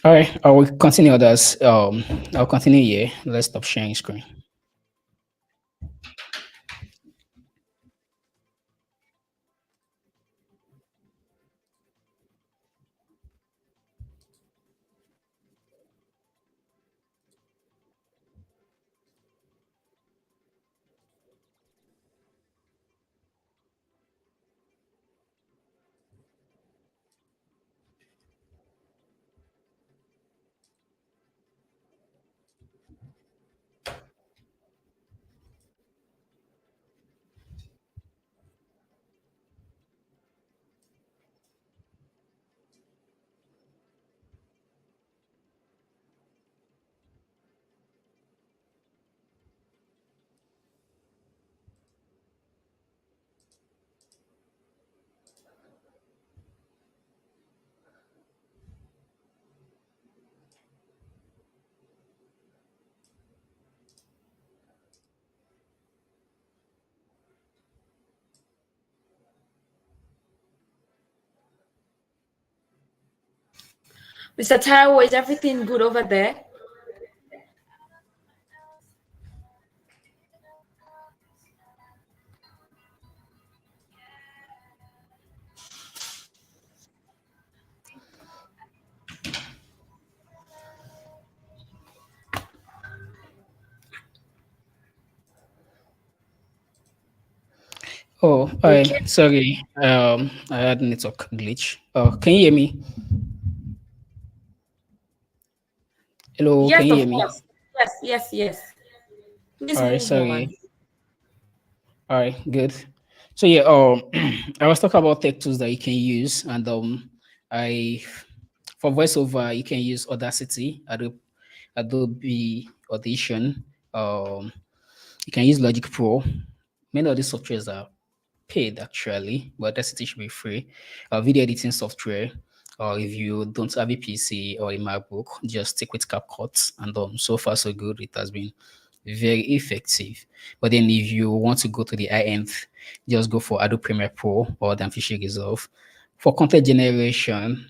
All right, I will continue others. I'll continue here. Let's stop sharing screen. Mr. Taiwo, is everything good over there? Oh, Okay. I sorry. I had network glitch. Can you hear me? Hello, can Yes, you hear of me? course. Yes, yes, yes. Please All right, move on. sorry. All right, good. So yeah, I was talking about tech tools that you can use, and I for voiceover you can use Audacity, Adobe Audition. You can use Logic Pro. Many of these softwares are paid actually, but Audacity should be free. Video editing software, or if you don't have a PC or a MacBook, just stick with CapCut. And so far so good. It has been very effective. But then if you want to go to the high end, just go for Adobe Premiere Pro or Danfish Resolve. For content generation,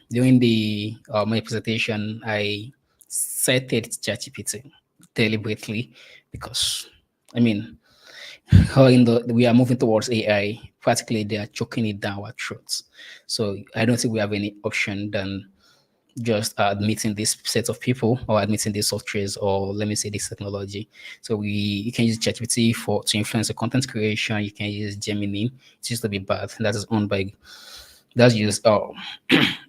during the my presentation, I cited ChatGPT deliberately because, I mean, how in the we are moving towards AI. Practically, they are choking it down our throats. So I don't think we have any option than just admitting this set of people or admitting these softwares or let me say this technology. So you can use ChatGPT for to influence the content creation. You can use Gemini. It used to be bad. That is owned by that's used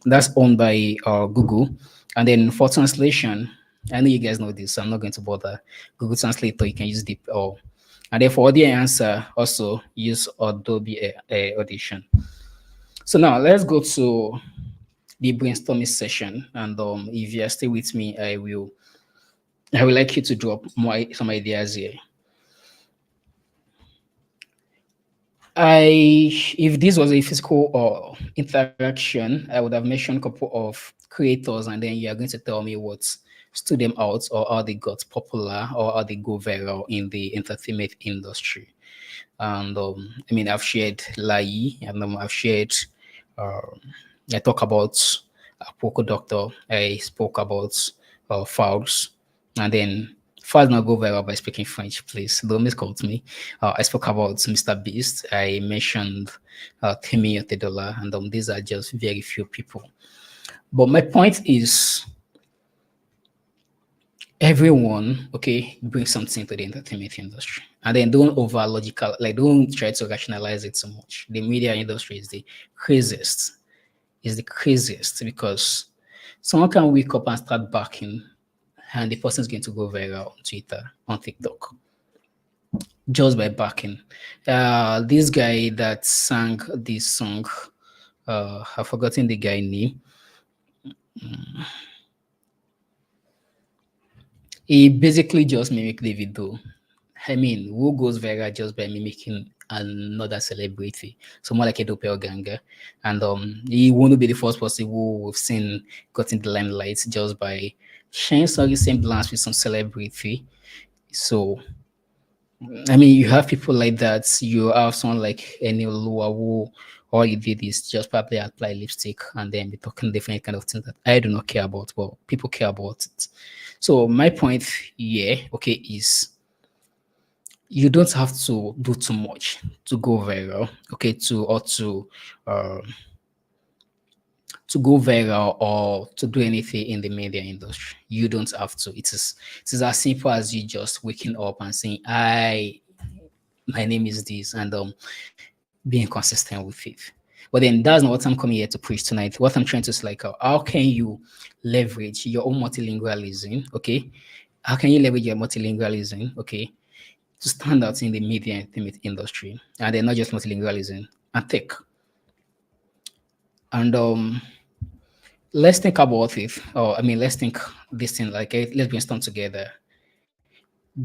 that's owned by Google. And then for translation, I know you guys know this, so I'm not going to bother. Google Translator, you can use Deep and then for audio answer, also use Adobe Audition. So now let's go to the brainstorming session. And if you are still with me, I will like you to drop some ideas here. If this was a physical or interaction, I would have mentioned a couple of creators, and then you are going to tell me what stood them out or how they got popular or how they go viral in the entertainment industry. And I mean, I've shared Lai, and I've shared. Um, I talk about Poco Doctor. I spoke about Fouls, and then Fouls not go viral by speaking French. Please don't misquote me. I spoke about Mr. Beast. I mentioned Timmy Otedola, and these are just very few people. But my point is, everyone brings something to the entertainment industry, and then don't over logical, like don't try to rationalize it so much. The media industry is the craziest because someone can wake up and start backing, and the person is going to go viral on Twitter, on TikTok, just by backing. This guy that sang this song, I've forgotten the guy name. He basically just mimicked Davido. I mean, who goes viral just by mimicking another celebrity? Someone like a doppelganger. And he won't be the first person who we've seen got in the limelight just by sharing some resemblance with some celebrity. So, I mean, you have people like that. You have someone like Enil Lua who all he did is just probably apply lipstick and then be talking different kind of things that I do not care about, but people care about it. So my point here, is you don't have to do too much to go viral, uh, to go viral or to do anything in the media industry. You don't have to. It is as simple as you just waking up and saying, my name is this, and being consistent with it. But then that's not what I'm coming here to preach tonight. What I'm trying to say, like, how can you leverage your own multilingualism? Okay, how can you leverage your multilingualism? Okay, to stand out in the media and entertainment industry, and then not just multilingualism and tech. And let's think about it. Or I mean, let's think this thing like let's brainstorm together.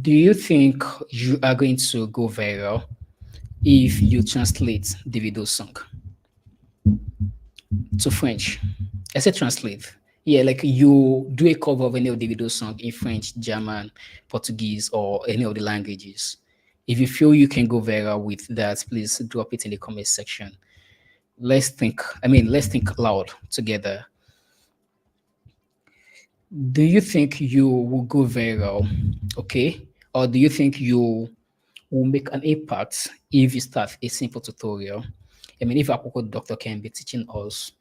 Do you think you are going to go viral if you translate Davido's song to French? I said translate. Yeah, like you do a cover of any of Davido's song in French, German, Portuguese, or any of the languages. If you feel you can go viral with that, please drop it in the comment section. Let's think. I mean, let's think loud together. do you think you will go viral? Okay. Or do you think you will make an impact if you start a simple tutorial? I mean, if a Apoko doctor can be teaching us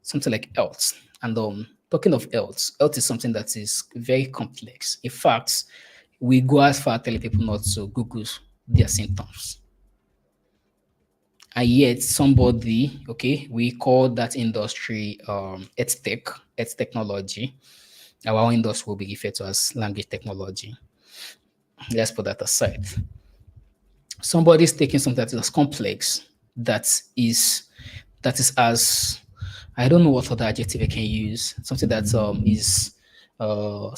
something like health, and talking of health, health is something that is very complex. In fact, we go as far telling people not to Google their symptoms. And yet somebody, okay, we call that industry tech, it's technology. Our own industry will be referred to as language technology. Let's put that aside. Somebody's taking something that is complex, that is that is as, I don't know what other adjective I can use, something that is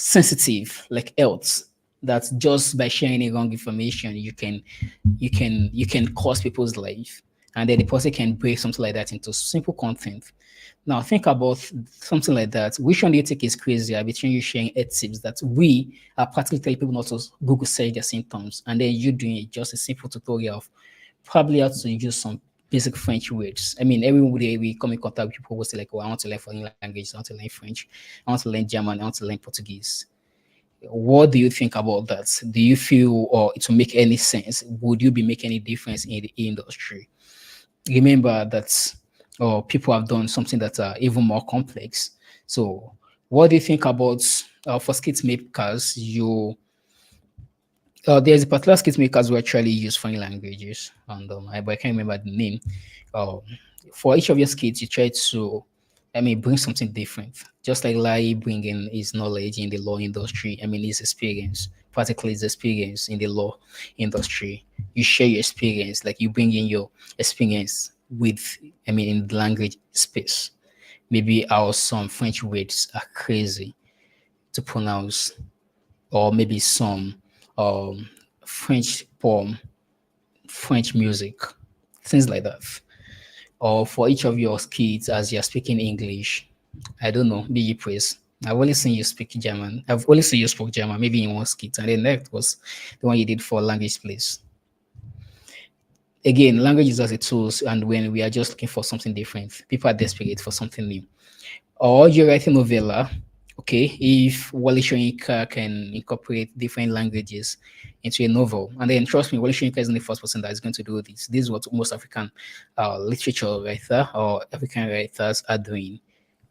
sensitive, like health, that just by sharing a wrong information you can cause people's life, and then the person can break something like that into simple content. Now think about something like that. Which one do you think is crazier between you sharing 8 tips that we are practically telling people not to Google search their symptoms, and then you doing it just a simple tutorial of probably how to use some basic French words? I mean, every day we come in contact with people who say like, "Oh, I want to learn foreign language, I want to learn French, I want to learn German, I want to learn Portuguese." What do you think about that? Do you feel or it will make any sense? Would you be making any difference in the industry? Remember that people have done something that are even more complex. So, what do you think about for skit makers? There's a particular skit makers who actually use foreign languages, and but I can't remember the name. Um, for each of your skits, you try to, I mean, bring something different. Just like Lai bringing his knowledge in the law industry, I mean, his experience, particularly his experience in the law industry. You share your experience, like you bring in your experience with, I mean, in the language space. Maybe how some French words are crazy to pronounce, or maybe some um, French poem, French music, things like that. Or for each of your kids as you're speaking English, I don't know, be you praise. I've only seen you speak German. I've only seen you spoke German, maybe in one skit, and then next was the one you did for language place. Again, language is as a tool, and when we are just looking for something different, people are desperate for something new. Or you're writing novella, okay, if Wally Shoyinka can incorporate different languages into a novel, and then trust me, Wally Shoyinka isn't the first person that is going to do this. This is what most African literature writer or African writers are doing.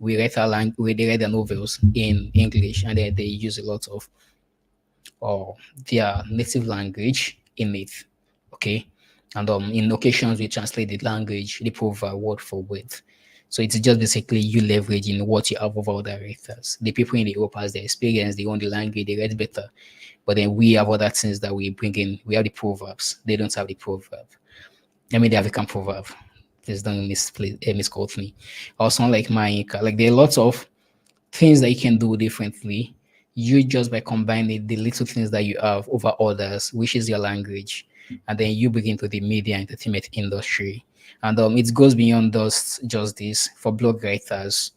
We write they write their novels in English, and then they use a lot of or their native language in it. Okay. And in occasions we translate the language, the proverb word for word. So it's just basically you leveraging what you have over other writers. The people in Europe has their experience, they own the language, they read better. But then we have other things that we bring in. We have the proverbs. They don't have the proverb. I mean the African proverb. Please don't misquote me. Or something like Maika. Like there are lots of things that you can do differently. You just by combining the little things that you have over others, which is your language, and then you begin to the media entertainment industry. And it goes beyond just this for blog writers,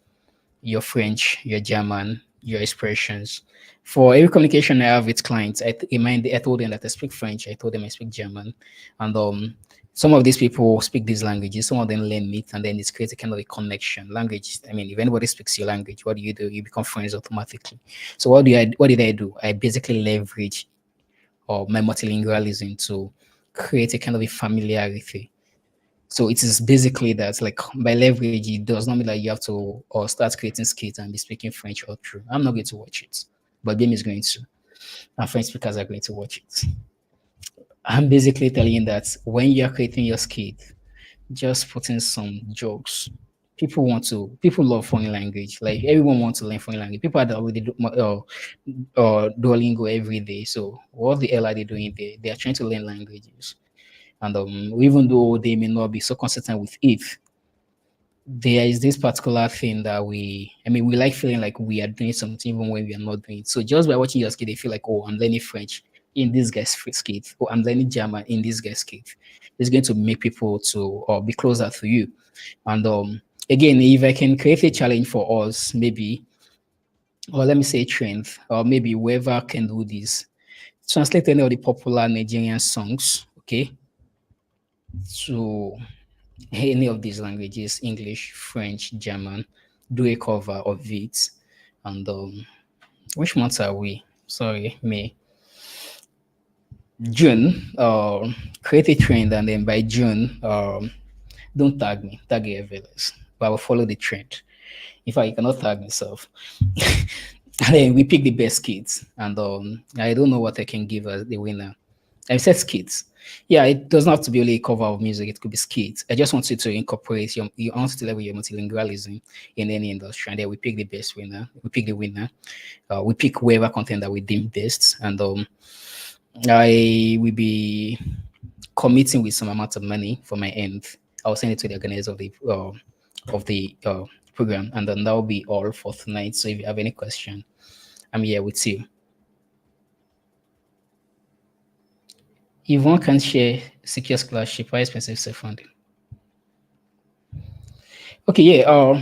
your French, your German, your expressions. For every communication I have with clients, I told them that I speak French, I told them I speak German, and some of these people speak these languages, some of them learn it, and then it creates a kind of a connection. Language, I mean, if anybody speaks your language, what do? You become friends automatically. So what did I do? I basically leverage my multilingualism to create a kind of a familiarity. So it is basically that, like by leverage, it does not mean that you have to or start creating skits and be speaking French all through. I'm not going to watch it, but Bim is going to, and French speakers are going to watch it. I'm basically telling you that when you're creating your skit, just put in some jokes. People love foreign language. Like everyone wants to learn foreign language. People are already Duolingo every day. So what the hell are they doing there? They are trying to learn languages. And even though they may not be so consistent with it, there is this particular thing that we like feeling like we are doing something even when we are not doing it. So just by watching your skit, they feel like, oh, I'm learning French in this guy's skit, or I'm learning German in this guy's skit. It's going to make people to or be closer to you. And again, if I can create a challenge for us, maybe, or let me say trend, or maybe whoever can do this, translate any of the popular Nigerian songs, okay, to any of these languages, English, French, German, do a cover of it, and Which months are we? Sorry, May. June, create a trend, and then by June, don't tag me, tag your FLS, but I will follow the trend. In fact, you cannot tag myself. And then we pick the best kids, and I don't know what I can give as the winner. I said skits. Yeah, it doesn't have to be only a cover of music. It could be skits. I just want you to incorporate you want to level your multilingualism in any industry, and then we pick the best winner. We pick the winner. We pick whatever content that we deem best, and I will be committing with some amount of money for my end. I'll send it to the organizer of the program, and then that will be all for tonight. So if you have any question, I'm here with you. If one can share secure scholarship, why expensive self-funding? Okay, yeah.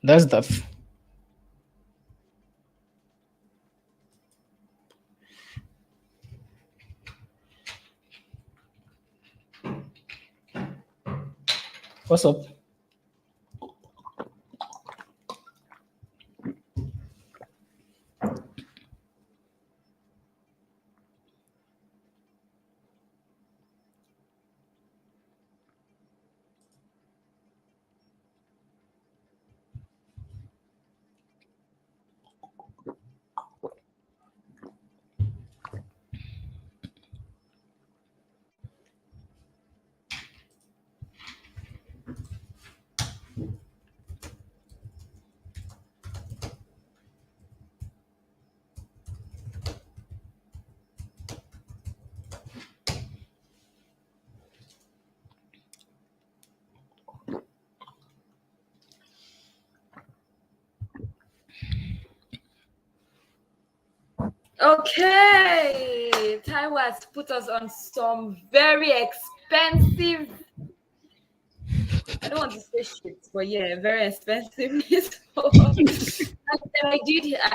That's that. What's up? Okay, Taiwo has put us on some very expensive. I don't want to say shit, but yeah, very expensive. And I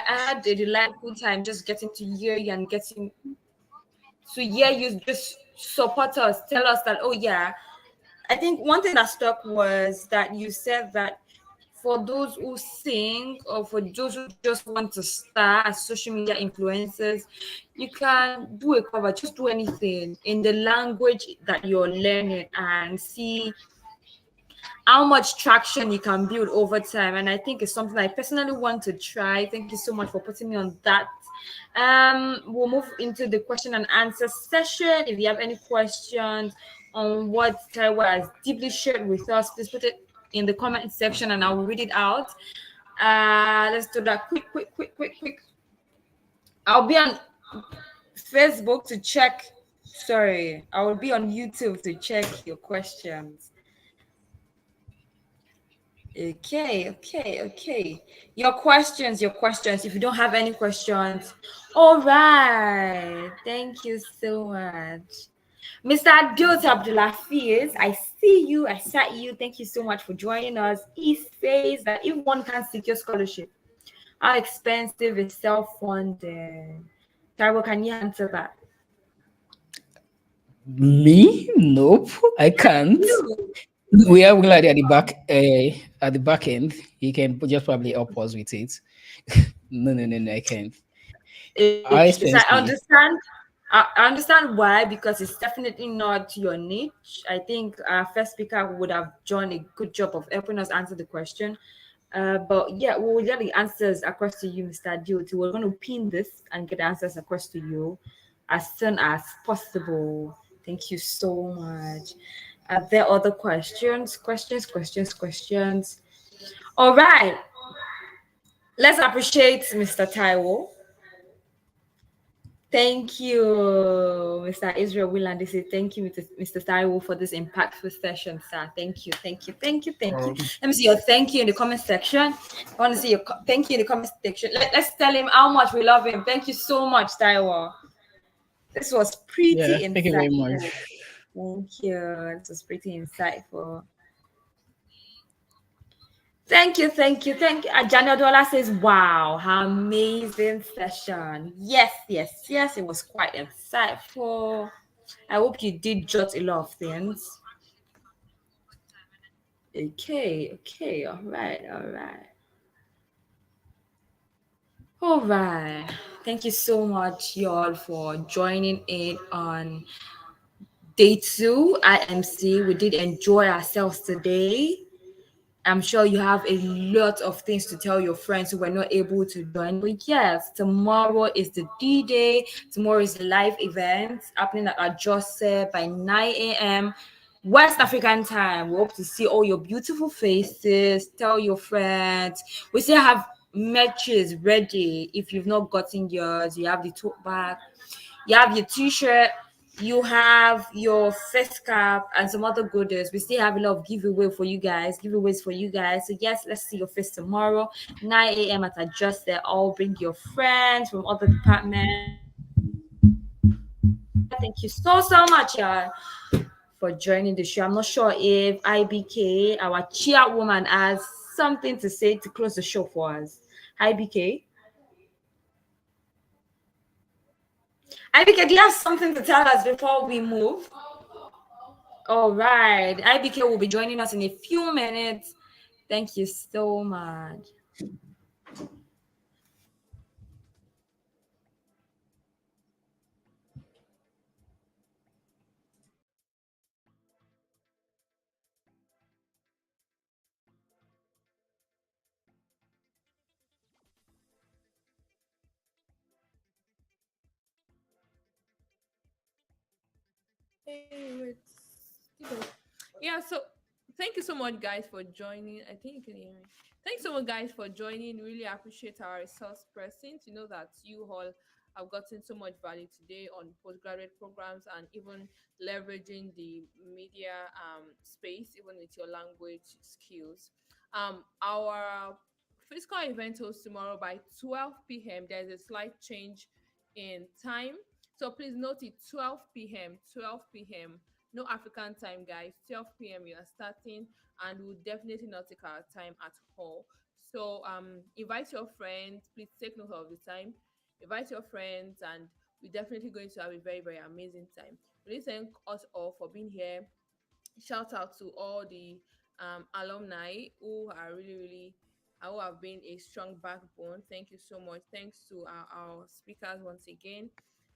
had a delightful time just getting to hear you and getting to hear you just support us, tell us that, oh yeah. I think one thing that stuck was that you said that for those who sing or for those who just want to start as social media influencers, you can do a cover, just do anything in the language that you're learning and see how much traction you can build over time. And I think it's something I personally want to try. Thank you so much for putting me on that. We'll move into the question and answer session. If you have any questions on what Taiwo has deeply shared with us, please put it in the comment section and I'll read it out. Let's do that quick. I'll be on Facebook to check. Sorry, I will be on YouTube to check your questions. Okay. Your questions. If you don't have any questions, all right. Thank you so much. Mr. Adot Abdulafiz, I see you. I sat you. Thank you so much for joining us. He says that if one can secure scholarship, how expensive is self-funding? Taiwo, can you answer that? Me? Nope, I can't. We are glad at the back end. You can just probably help us with it. No, I can't. How So I expensive? understand. I understand why, because it's definitely not your niche. I think our first speaker would have done a good job of helping us answer the question. But yeah, we will get the answers across to you, Mr. Duty. We're going to pin this and get the answers across to you as soon as possible. Thank you so much. Are there other questions? Questions. All right. Let's appreciate Mr. Taiwo. Thank you, Mr. Israel Willand. Thank you, Mr. Taiwo, for this impactful session, sir. Thank you. Let me see your thank you in the comment section. I want to see your thank you in the comment section. Let's tell him how much we love him. Thank you so much, Taiwo. This was pretty insightful. Thank you very much. Thank you. This was pretty insightful. Thank you. Janadola says, wow, amazing session. Yes, it was quite insightful. I hope you did jot a lot of things. Okay, all right. All right. Thank you so much, y'all, for joining in on day two IMC. We did enjoy ourselves today. I'm sure you have a lot of things to tell your friends who were not able to join. But yes, tomorrow is the D Day. Tomorrow is the live event happening at Ajose by 9 a.m. West African time. We hope to see all your beautiful faces. Tell your friends. We still have matches ready. If you've not gotten yours, you have the tote bag, you have your t-shirt, you have your face cap and some other goodies. We still have a lot of giveaways for you guys. So yes, let's see your face tomorrow, 9 a.m. at Adjust There. All bring your friends from other departments. Thank you so much, y'all, for joining the show. I'm not sure if IBK, our chairwoman, has something to say to close the show for us. IBK. IBK, do you have something to tell us before we move? All right. IBK will be joining us in a few minutes. Thank you so much. Hey, wait. Yeah, so thank you so much, guys, for joining. I think you can hear me. Thanks so much, guys, for joining. Really appreciate our resource person to know that you all have gotten so much value today on postgraduate programs and even leveraging the media space, even with your language skills. Our physical event host tomorrow by 12 p.m. There's a slight change in time. So please note it 12 p.m. 12 p.m. No African time, guys. 12 p.m. we are starting, and we'll definitely not take our time at all. So invite your friends. Please take note of the time. Invite your friends, and we're definitely going to have a very, very amazing time. Really thank us all for being here. Shout out to all the alumni who are really who have been a strong backbone. Thank you so much. Thanks to our speakers once again,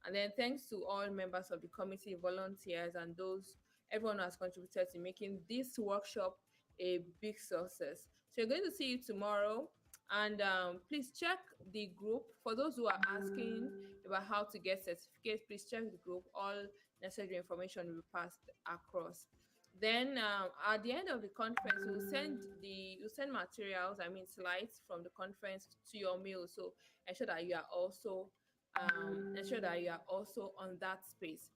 and then thanks to all members of the committee, volunteers, and those everyone who has contributed to making this workshop a big success. So we're going to see you tomorrow, and please check the group for those who are asking about how to get certificates. Please check the group. All necessary information will be passed across. Then at the end of the conference, we'll send materials, I mean slides from the conference to your mail. So ensure that you are also on that space.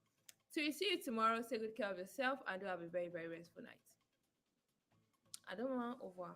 So we see you tomorrow. Take good care of yourself and do have a very, very restful night. I don't want over.